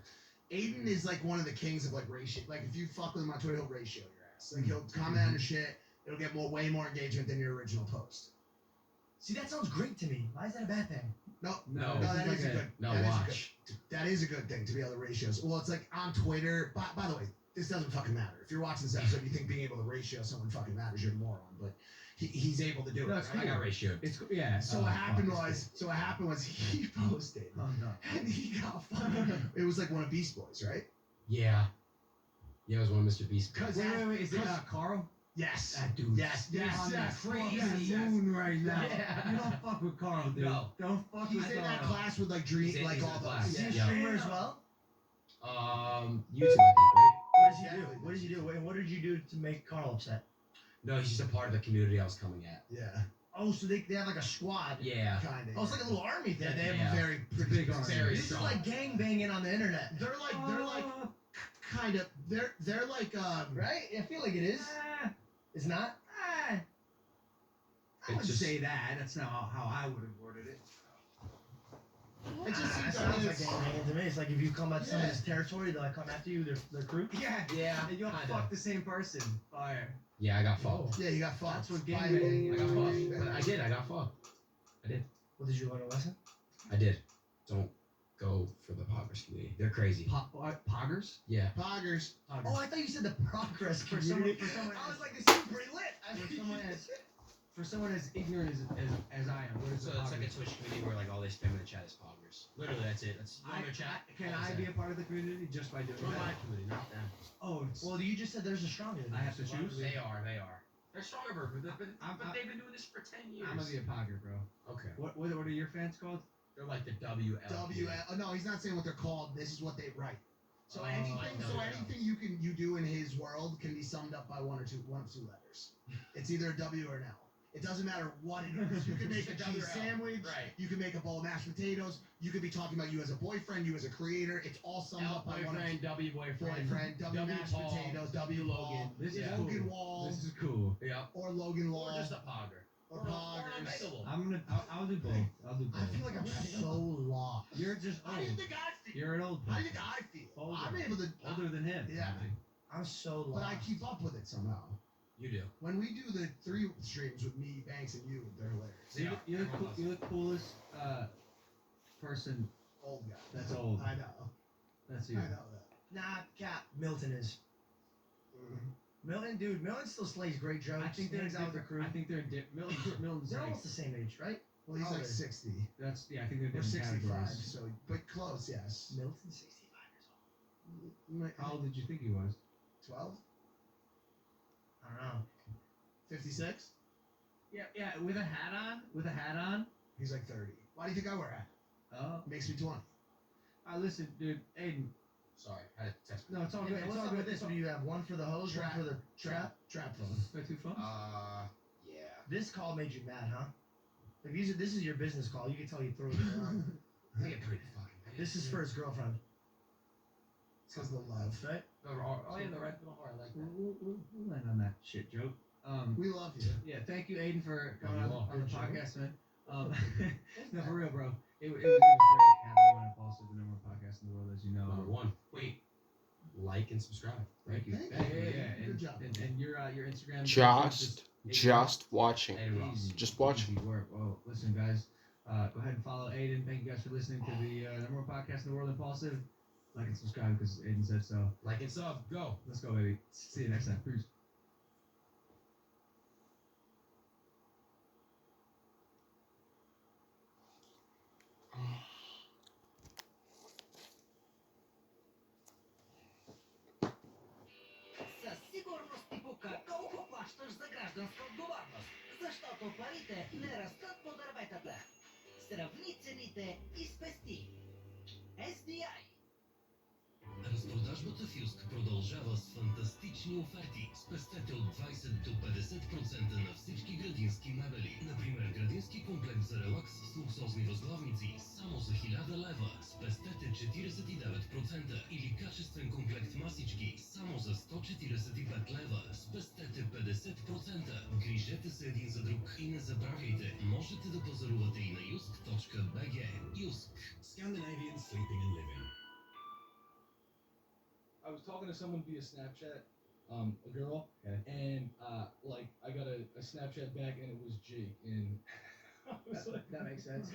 Aiden is like one of the kings of like ratio. Like if you fuck with him on Twitter, he'll ratio your ass. Like he'll comment on your shit. It'll get way more engagement than your original post. See, that sounds great to me. Why is that a bad thing? No, No, this that is is like a good. no, that is a watch. good- That is a good thing to be able to ratios. Well, it's like on Twitter. By the way, this doesn't fucking matter. If you're watching this episode, you think being able to ratio someone fucking matters, you're a moron. But he's able to do No, it. it's right? I got ratioed. It's yeah. So oh, what fuck, happened it's was he posted cool. Oh no. and he got fucking. It was like one of Beast Boys, right? Yeah, it was one of Mr. Beast. Because Wait. Is it Carl? Yes. That dude. Yes. Yes. on Yes. the fucking Yes. moon right now. Yeah. You don't fuck with Carl, dude. No. Don't fuck He's with in Carl. that class with like Dream, He's in- like he's in all the those. class. Is he a Yeah. streamer as well? YouTube, I think, right? What does he do? Definitely What does he do? And what did you do to make Carl upset? No, he's just a part of the community I was coming at. Yeah. Oh, so they have like a squad. Yeah. Kind of. Oh, it's like a little army thing. Yeah, they have Yeah. a very pretty big army. Very This strong. is like gang banging on the internet. They're like kind of they're like Right? I feel like it is. It's not? I wouldn't say that. That's not how I would have worded it. It just It seems sounds like like gang banging to me. It's like if you come at somebody's territory, they'll like come after you, their crew. Yeah. Yeah. And you'll kinda. fuck the same person. Fire. Yeah, I got fucked. yeah, you got fucked. That's what By gangbanging I is. got fucked. But I did. I got fucked. Well, did you learn a lesson? I did. Don't go for the poggers community. They're crazy. Poggers? Yeah. Poggers. Oh, I thought you said the progress For someone, community. for someone, I was as, like, this is pretty lit. for someone as ignorant as I am, what is So the it's like a poggers? Twitch community where like all they spam in the chat is poggers. Literally, that's it. That's I, on their chat. can I be a part of the community just by doing Join my that? community, not them. Oh, it's, Well, you just said there's a stronger. I have to choose? They are. They're stronger, but I'm- they've been doing this for 10 years. I'm gonna be a pogger, bro. Okay. What are your fans called? They're like the WL. Oh, no, he's not saying what they're called. This is what they write. So Oh, anything, WL. anything you do in his world can be summed up by one of two letters. It's either a W or an L. It doesn't matter what it is. You can make a cheese sandwich. Right. You can make a bowl of mashed potatoes. You could be talking about you as a boyfriend, you as a creator. It's all summed L up by one of boyfriend, W boyfriend, boyfriend, W mashed Paul, potatoes, W Logan. Paul, This is Yeah. cool. Logan Wall, This is cool. Yeah. or Logan Law, Or just a pogger. or Or Poggers. available. I'll do both. I'll do both. I feel like I'm so lost. You're just How do you old. think I feel? You're an old How do you person. think I feel? Older. I'm able to. Older than him. Yeah. I'm so lost. But I keep up with it somehow. You do. When we do the 3 streams with me, Banks, and you, they're hilarious. So you're the coolest person Old guy. that's old. I know. That's I you. know that. Nah, Cap. Milton is. Milton, dude. Milton still slays great jokes. I think they're hangs out with the different. crew. I think they're Milton's They're like, almost the same age, right? Well, he's How like old are 60 that's I think they're or different 65, categories. so but close, yes. Milton, 65 years old. How old did you think he was? 12, I don't know. 56. Yeah, with a hat on. He's like 30. Why do you think I wear a hat? Oh, Makes me 20. listen, dude, Aiden. Sorry, I had to text. No, it's all Yeah, good. but It's what's all up good. with this? What do you have? One for the hose, Trap. one for the trap? Trap phone. Got 2 phones. Yeah. This call made you mad, huh? Like this is your business call. You can tell you throw it around. I get pretty fucking mad. This is for his girlfriend, Because the love. right? Oh yeah, the red little heart. I like that. We'll land on that shit joke. We love you. Yeah, thank you, Aiden, for coming Love on, you all. on the Good job. podcast, man. No, for real, bro. It was great having you on Impulsive, the number one podcast in the world, as you know. Number one. Wait. Like and subscribe. Thank you. Thank Thank you. you. Yeah, Good and, job. And your Instagram. Just watching. Aiden Ross. Easy, Just watching. easy work. Well, listen, guys. Go ahead and follow Aiden. Thank you guys for listening to the number one podcast in the world, Impulsive. Like and subscribe because Aiden said so. Like and sub. Go. Let's go, baby. See you next time. Peace. Със сигурност ти пука колко плащаш за гражданска отговорност, защото парите не растат по дърветата. Сравни цените и спести. SDI. Разпродажбата в Юск продължава с фантастични оферти. Спестете от 20 до 50% на всички градински мебели. Например, градински комплект за релакс с луксозни възглавници само за 1000 лева. Спестете 49%. Или качествен комплект масички само за 145 лева. Спестете 50%. Грижете се един за друг и не забравяйте, можете да пазарувате и на jusk.bg. Юск. Scandinavian Sleeping and Living. I was talking to someone via Snapchat, a girl, Okay. and like I got a Snapchat back and it was Jake, and I was like, That makes sense.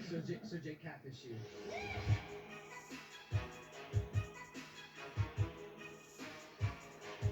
So Jake catfished you.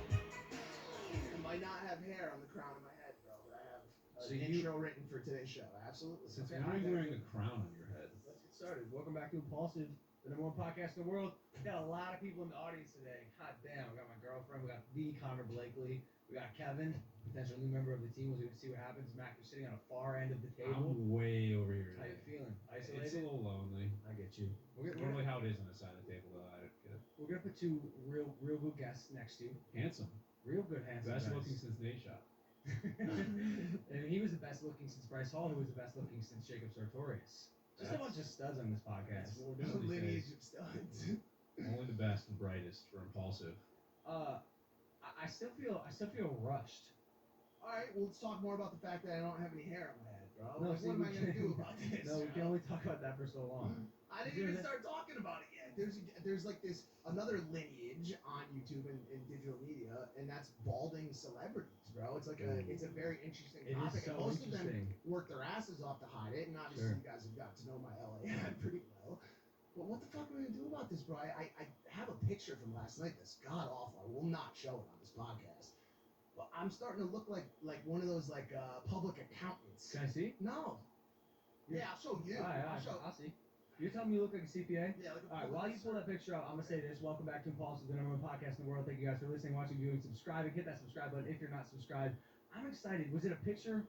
I might not have hair on the crown of my head, bro, but I have So an you- intro written for today's show. Absolutely. Since why are you wearing a crown on your head? Let's get started. Welcome back to Impulsive, the number one podcast in the world. We got a lot of people in the audience today. God damn, we got my girlfriend, we got the Connor Blakely, we We got Kevin, potential new member of the team. We'll see what happens. Mac, you're sitting on a far end of the table. I'm way over here. How you today. feeling? Isolated? It's a little lonely. I get you. It's normally how it is on the side of the table, though. I don't get it. We're gonna put two real good guests next to you. Handsome. Real good, handsome Best guys. looking since Nate Shot. And he was the best looking since Bryce Hall, who was the best looking since Jacob Sartorius. Just a bunch of studs on this podcast. That's what we're doing these Lineage days. of studs. Only the best and brightest for impulsive. I still feel rushed. All right, well, let's talk more about the fact that I don't have any hair on my head, bro. No, Like, see, what am I we gonna can- do about this? No, we can only talk about that for so long. I didn't even start talking about it yet. There's like this another lineage on YouTube and digital media, and that's balding celebrities, bro. It's like it's a very interesting It is topic, so and most of them interesting. work their asses off to hide it. And obviously, Sure. you guys have got to know my LA ad pretty well. But what the fuck are we gonna do about this, bro? I have a picture from last night that's god awful. I will not show it on this podcast. But I'm starting to look like one of those public accountants. Can I see? No. Yeah, I'll show you. All right, I'll show. I'll see. You're telling me you look like a CPA? Yeah, like a All right, while you pull that picture out, I'm gonna say this. Welcome back to Impulsive, the #1 podcast in the world. Thank you guys for listening, watching, viewing, subscribing. Hit that subscribe button if you're not subscribed. I'm excited. Was it a picture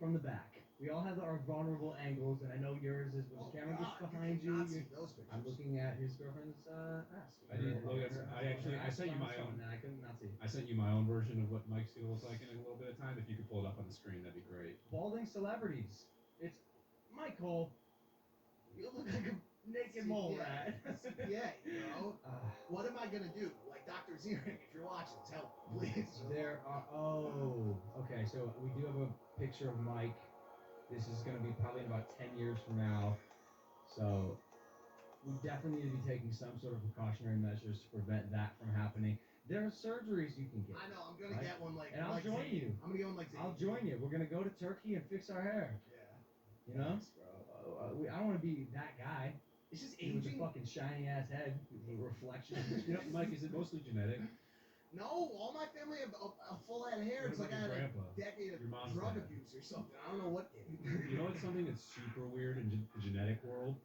from the back? We all have our vulnerable angles, and I know yours is when the camera gets behind you. See those pictures. I'm looking at his girlfriend's ass. I didn't look at. I sent you my own. And I couldn't not see. I sent you my own version of what Mike's gonna look like in a little bit of time. If you could pull it up on the screen, that'd be great. Balding celebrities. It's Michael. You look like a naked mole rat. Yeah, you know. Ah. What am I gonna do? Like Dr. Ziering, if you're watching, tell me, please. There are. Oh, okay. So we do have a picture of Mike. This is going to be probably in about 10 years from now. So we definitely need to be taking some sort of precautionary measures to prevent that from happening. There are surgeries you can get. I know. I'm gonna Right? get one like. And I'll like join Zayn. you. I'm gonna go in like. Zayn. I'll join you. We're going to go to Turkey and fix our hair. Yeah. You know? Thanks, bro. I don't want to be that guy. It's just With a aging. fucking shiny ass head, with a reflection. You know, Mike, is it mostly genetic? No, all my family have a full head of hair. What It's like about I your had grandpa? a decade of Your mom's drug dad? abuse or something. I don't know what. You know what's something that's super weird in the genetic world?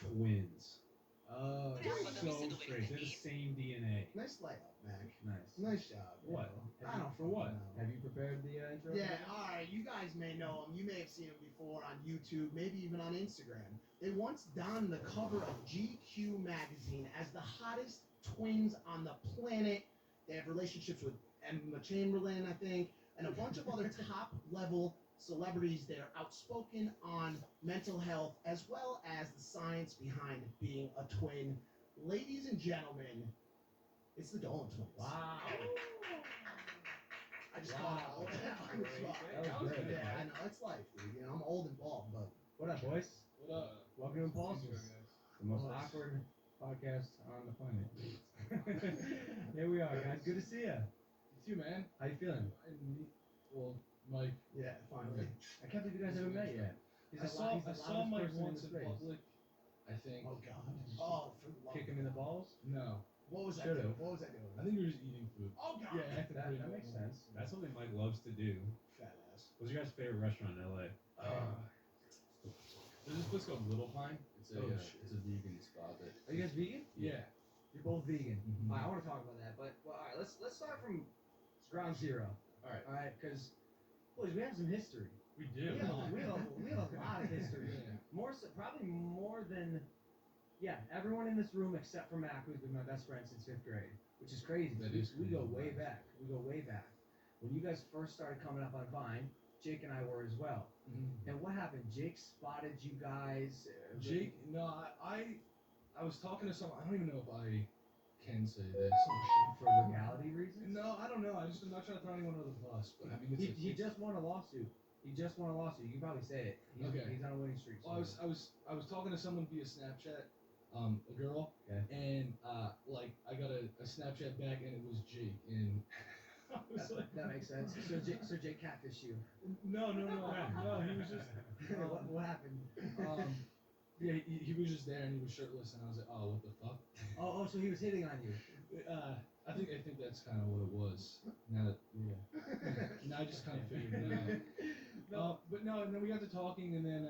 Twins. Oh, So strange. They're the same DNA. Nice layout, Mac. nice. Nice job. What? I don't For what? know. Have you prepared the intro? Yeah, all right. You guys may know him. You may have seen him before on YouTube, maybe even on Instagram. They once donned the cover of GQ magazine as the hottest twins on the planet. They have relationships with Emma Chamberlain, I think, and a bunch of other top-level celebrities. They're outspoken on mental health as well as the science behind being a twin. Ladies and gentlemen, it's the Dolan twins. Wow. I just Wow. thought all that on the spot. That was great. Yeah, I know it's life, dude. You know, I'm old and bald, but What up, boys? What up? Welcome to Impulsive, Guys. the most awkward podcast on the planet. Here we are, guys. Good to see you. It's you, man. How you feeling? Well, Mike. yeah, finally. I can't believe you guys haven't met yet. He's I the saw loudest Mike person once in in the space. public. I think. Oh God. Oh, for the love Kick of him in the God. balls? No. What was I Should've. doing? What was I doing? I think you were just eating food. Oh God. Yeah, acting That, pretty that makes normal. sense. That's something Mike loves to do. Fat ass. What's your guys' favorite restaurant in LA? There's this place called Little Pine. It's a Oh, it's a vegan spot that. Are you guys vegan? Yeah. You're both vegan. Mhm. All right, I want to talk about that, but well, all right, let's start from ground zero. All right. All right, because boys, we have some history. We We do. have a lot of history. Yeah. Probably more than, everyone in this room except for Mac, who's been my best friend since 5th grade, which is crazy. That we, is we go crazy. way back. We go way back. When you guys first started coming up on Vine, Jake and I were as well. Mhm. And what happened? Jake spotted you guys. Jake, no, I was talking to someone. I don't even know if I can say this. For legality reasons. No, I don't know. I'm not trying to throw anyone under the bus, but I mean, He just won a lawsuit. You can probably say it. Okay. He's on a winning streak. Well, I was talking to someone via Snapchat, a girl, Okay. and like I got a Snapchat back and it was Jake, and I was like, That makes sense. So Jake catfished you. no, he was just, what happened? yeah, he was just there and he was shirtless, and I was like, oh, what the fuck? Oh, so he was hitting on you. I think that's kind of what it was. Now that now I just kind of figured it out. And then we got to talking, and then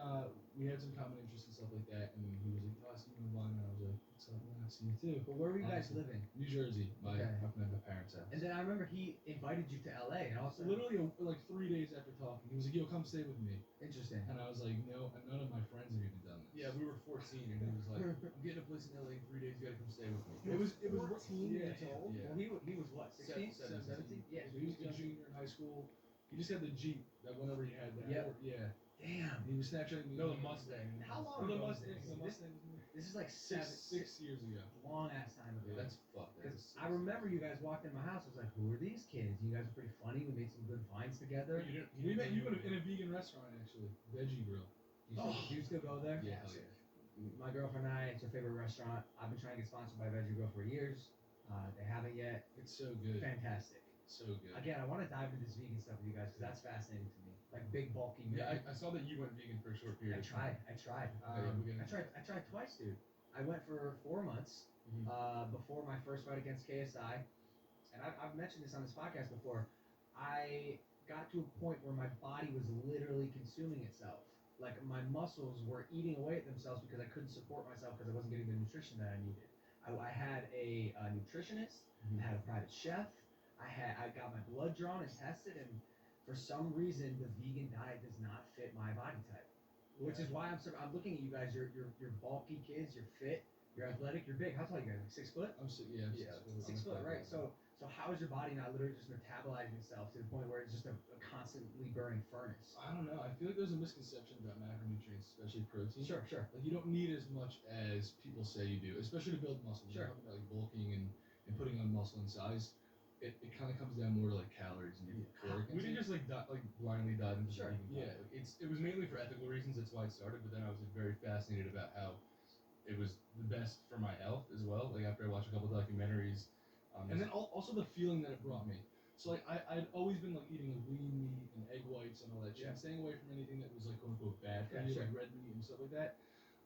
we had some common interests and stuff like that, and he was like, oh, I see you in Vine, and I was like, what's up, man? That's you too. But where were you guys Honestly. living? New Jersey, my Okay. my parents' house. And then I remember he invited you to LA, and also Literally, like 3 days after talking, he was like, "Yo, come stay with me," interesting. and I was like, "No, and none of my friends have even done this." Yeah, we were 14, and he was like, "I'm getting a place in LA in 3 days. You gotta come stay with me." It was 14 years old? Yeah. Well, he was what, 16, 17? 17? Yeah, So he was a junior in high school. He just had the Jeep that whenever he had that. Yep. Yeah. Damn. He was Snapchatting me. No, the Mustang. How long Oh, the ago? Mustang. was The this? Mustang was new. This is like Six years ago. long ass time ago. Yeah, that's fucked. Because I remember you guys walked in my house. I was like, "Who are these kids?" You guys are pretty funny. We made some good finds together. We met you in a vegan restaurant actually, Veggie Grill. Do you still go there? Yeah. My girlfriend and I, it's her favorite restaurant. I've been trying to get sponsored by Veggie Grill for years. They haven't yet. It's so good. Fantastic. So good. Again, I want to dive into this vegan stuff with you guys because that's fascinating to me. Like big bulky meat. Yeah, I saw that you went vegan for a short period. I tried. I tried. I tried twice, dude. I went for 4 months before my first fight against KSI, and I've mentioned this on this podcast before. I got to a point where my body was literally consuming itself. Like my muscles were eating away at themselves because I couldn't support myself because I wasn't getting the nutrition that I needed. I had a nutritionist. I had a private chef. I got my blood drawn and tested, and for some reason the vegan diet does not fit my body type. Which is why I'm looking at you guys. You're bulky kids. You're fit. You're athletic. You're big. How tall are you guys? Like 6 foot? I'm 6 foot, Right. So how is your body not literally just metabolizing itself to the point where it's just a constantly burning furnace? I don't know. I feel like there's a misconception about macronutrients, especially protein. Sure. Like you don't need as much as people say you do, especially to build muscle. Sure. You're talking about like bulking and putting on muscle and size. It kind of comes down more to like calories and caloric. We didn't just like blindly dive into Sure. the vegan Yeah. diet. Like, it was mainly for ethical reasons. That's why it started. But then I was like, very fascinated about how it was the best for my health as well. Like after I watched a couple documentaries, And then also the feeling that it brought me. So like I'd always been like eating like lean meat and egg whites and all that shit, and staying away from anything that was like quote unquote bad for Yeah, you, sure. like red meat and stuff like that.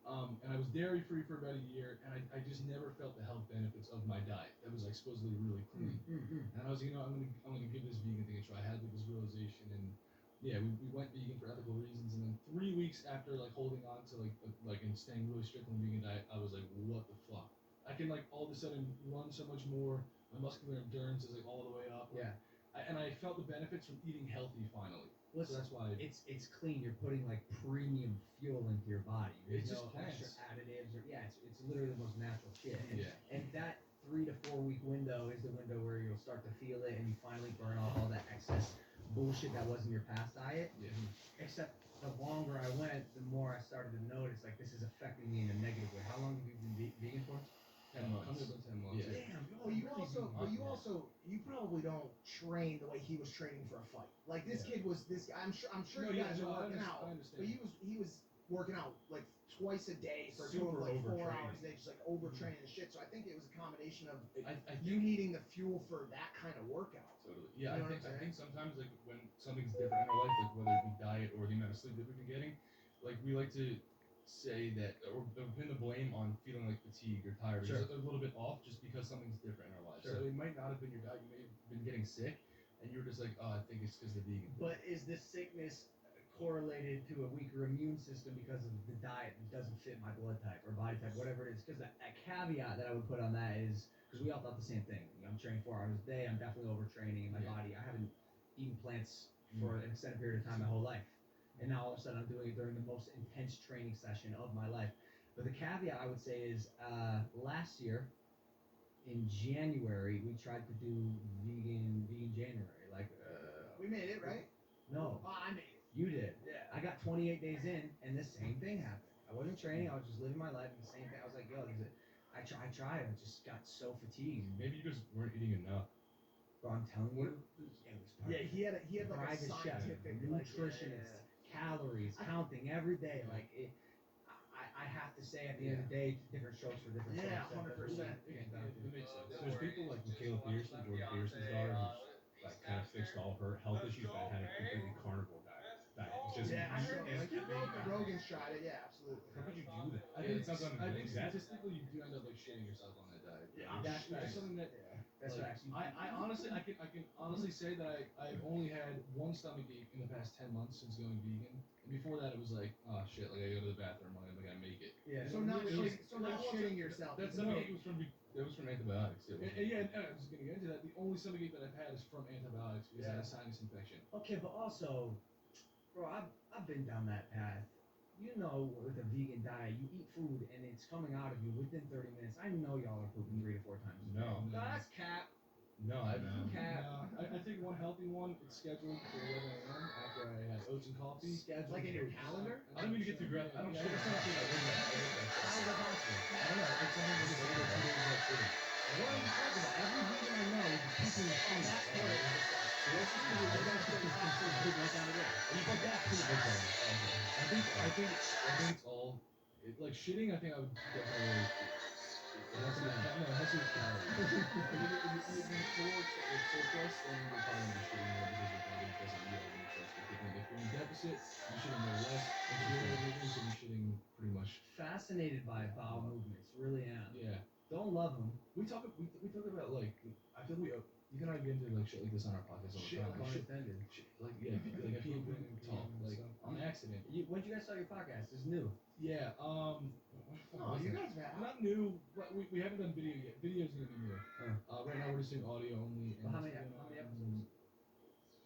And I was dairy free for about a year, and I just never felt the health benefits of my diet that was like supposedly really clean. Mm-hmm. And I was like, I'm gonna give this vegan thing a try. I had like this realization, and yeah, we went vegan for ethical reasons. And then 3 weeks after like holding on to like and staying really strict on the vegan diet, I was like, what the fuck? I can like all of a sudden run so much more. My muscular endurance is like all the way up. Yeah. And I felt the benefits from eating healthy finally. Well, So that's why it's clean. You're putting like premium fuel into your body. There's It's no just extra plants. additives or it's literally the most natural shit. And, Yeah. and that 3 to 4 week window is the window where you'll start to feel it and you finally burn off all that excess bullshit that was in your past diet. yeah. Except the longer I went, the more I started to notice like this is affecting me in a negative way. How long have you been vegan for? 10 months. Coming up on 10 months. Yeah. Damn. You probably don't train the way he was training for a fight. Like this kid was this guy. I'm sure No, you yeah, guys no, are I working understand- out, I understand. but he was working out like twice a day for a total Super of like 4 overtraining. hours a day, just like overtraining and shit. So I think it was a combination of I you needing the fuel for that kind of workout. Totally. Yeah, You know I what think I'm I think sometimes like when something's different in our life, like whether it be diet or the amount of sleep that we've been getting, like we like to say that or pin the blame on feeling like fatigued or tired, Sure. or just a little bit off, just because something's different in our lives. Sure. So it might not have been your diet. You may have been getting sick, and you were just like, oh, I think it's because the vegan. But is this sickness correlated to a weaker immune system because of the diet that doesn't fit my blood type or body type, whatever it is? Because a caveat that I would put on that is because we all thought the same thing. You know, I'm training 4 hours a day. I'm definitely overtraining in my body. I haven't eaten plants for an extended period of time my whole life, and now all of a sudden I'm doing it during the most intense training session of my life. But the caveat I would say is last year in January we tried to do vegan January. Like We made it, right? no, Oh, I made it. you did. Yeah. I got 28 days in, and the same thing happened. I wasn't training. I was just living my life, and the same thing. I was like, yo, I tried. I just got so fatigued. Maybe you just weren't eating enough. Bro, I'm telling you, it was Yeah, he had like a private chef, scientific nutritionist, calories, counting every day. Like it, I have to say, at the end of the day, different strokes for different Yeah, folks. 100%. It makes sense. There's people like Michaela Peterson, Jordan Peterson's daughter, who's like kind of fixed all her health issues by having a completely carnivore diet. Just Yeah, I heard like, Rogan's tried it. Yeah, absolutely. how could you do that? I think It sounds I think unbelievable. statistically you do end up like shitting yourself on that diet. Yeah, It's that's just something that That's Like, facts. I honestly, I can honestly say that I've only had one stomach ache in the past 10 months since going vegan. And before that, it was like, oh shit, like I go to the bathroom, like I gotta make it. Yeah. So not It was- not shitting yourself. That because stomach of- ache was from antibiotics. Yeah, and I was gonna get into that. The only stomach ache that I've had is from antibiotics because I had a sinus infection. Okay, but also, bro, I've been down that path. You know, with a vegan diet, you eat food and it's coming out of you within 30 minutes. I know y'all are pooping 3 to 4 times a day. No. That's cap. No, I Cap. I take one healthy one. It's scheduled for 11 a.m. after I had oats and coffee. Scheduled. Like in your calendar? I don't mean to get too graphic. I don't Yeah, shit. that's not How is that possible? I don't know. It's something that's like 2 days without shitting. What are you talking about? Every vegan I know is keeping the food. That's what it is. So what's the food? What kind of shit is poop right down the road? You put that peanut butter on it. I think it's all like shitting. I think I would definitely. It has to be calories. If you're surplus, then you're probably gonna be shitting more because your body doesn't yield when it starts to kick in. If you're in deficit, you're shitting more or less. If you're overeating, so you're shitting pretty much. Fascinated by bowel movements, really am. Yeah. Don't love them. We talk about like I feel you and I get into like shit like this on our podcast all the time. Pun Shit, intended. like yeah, like people talk like on accident. When did you guys start your podcast? It's new. Yeah. No, you guys have. Not new, but we haven't done video yet. Video's gonna be new. Right now we're just doing audio only. And But how many episodes?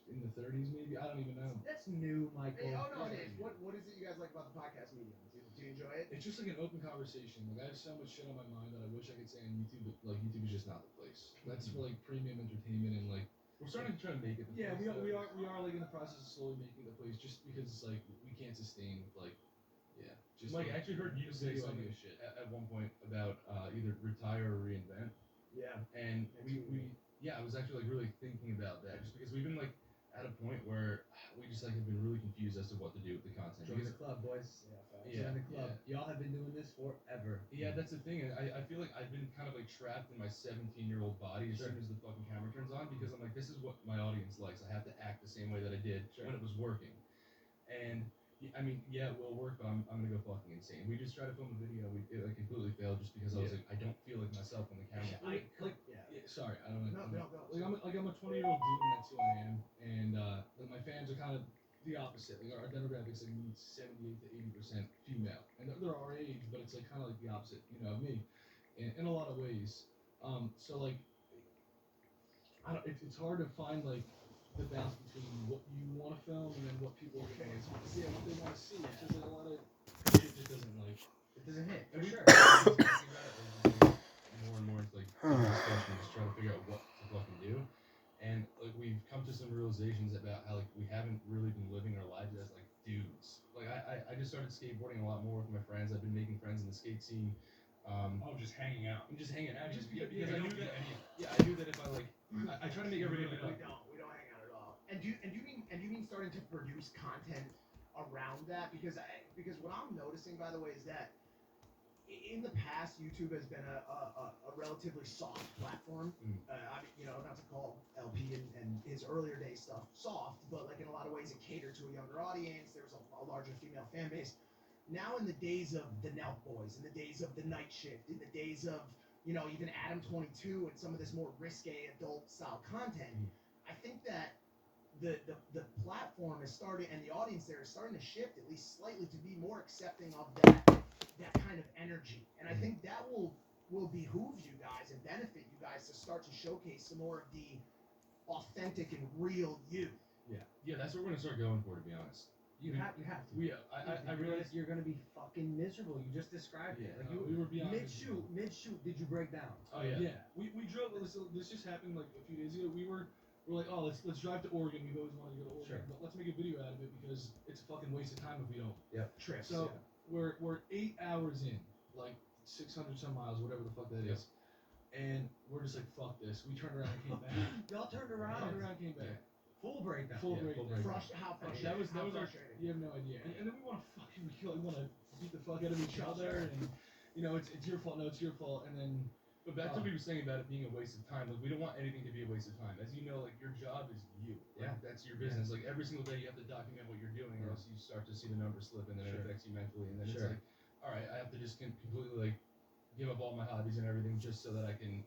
In the 30s, maybe. I don't even know. That's new, Michael. Hey, oh no, it is. What is it you guys like about the podcast medium? Do you enjoy it? It's just like an open conversation. Like I have so much shit on my mind that I wish I could say on YouTube, but like YouTube is just not the place. That's for like premium entertainment and like we're starting to try to make it. Yeah, we are like in the process of slowly making it the place, just because it's like we can't sustain like just. Mike, I actually heard you say something at one point about either retire or reinvent. Yeah. And I was actually like really thinking about that just because we've been like at a point where we just like have been really confused as to what to do with the content. Join the club, boys. Join the club. Y'all have been doing this forever. Yeah, that's the thing. I feel like I've been kind of like trapped in my 17-year-old body as soon as the fucking camera turns on because I'm like, this is what my audience likes. I have to act the same way that I did when it was working. And I mean, yeah, it will work, but I'm gonna go fucking insane. We just tried to film a video. It like completely failed just because I was like, I don't feel like myself on the camera. Sorry, I don't know. No. Like I'm a 20-year-old dude, and that's who I am. And like my fans are kind of the opposite. Like our demographics like needs 78 to 80% female, and they're our age, but it's like kind of like the opposite, of me, in a lot of ways. So like, it's hard to find like the balance between what you want to film and then what people are gonna what they want to see. Because like a lot of shit just doesn't like. It doesn't hit. And For we sure. more and more into like discussion, just trying to figure out what to fucking do. And like we've come to some realizations about how like we haven't really been living our lives as like dudes. Like I just started skateboarding a lot more with my friends. I've been making friends in the skate scene. Just hanging out. I'm just hanging out. Just because because I I knew knew that. that I knew that if I like, I try to make everything. We don't hang out at all. And you mean starting to produce content around that? Because what I'm noticing, by the way, is that in the past, YouTube has been a relatively soft platform. Not to call LP and his earlier day stuff soft, but like in a lot of ways it catered to a younger audience. There was a larger female fan base. Now in the days of the Nelk Boys, in the days of the Night Shift, in the days of even Adam 22 and some of this more risque adult style content, I think that the platform is starting and the audience there is starting to shift at least slightly to be more accepting of that kind of energy. And I think that will behoove you guys and benefit you guys to start to showcase some more of the authentic and real you. Yeah, that's what we're gonna start going for, to be honest. You have to. I realize you're gonna be fucking miserable. You just described it. Like we were beyond mid shoot. Did you break down? Oh yeah. We drove. This just happened like a few days ago. We're like, oh, let's drive to Oregon. We've always wanted to go to Oregon, but let's make a video out of it because it's a fucking waste of time if we don't. Trips. So we're 8 hours in, like 600 some miles, whatever the fuck that is, and we're just like, fuck this. We turned around and came back. Y'all turned around. Came back. Full breakdown. Full breakdown. How frustrating. That was our. frustrating. You have no idea. And then we want to fucking we want to beat the fuck out of each other, and it's your fault. No, it's your fault. And then, but back to what we were saying about it being a waste of time. Like we don't want anything to be a waste of time. As you know, like your job is you. Like, that's your business. Like every single day you have to document what you're doing, or else you start to see the numbers slip, and then it affects you mentally. And then it's like, all right, I have to just completely like give up all my hobbies and everything just so that I can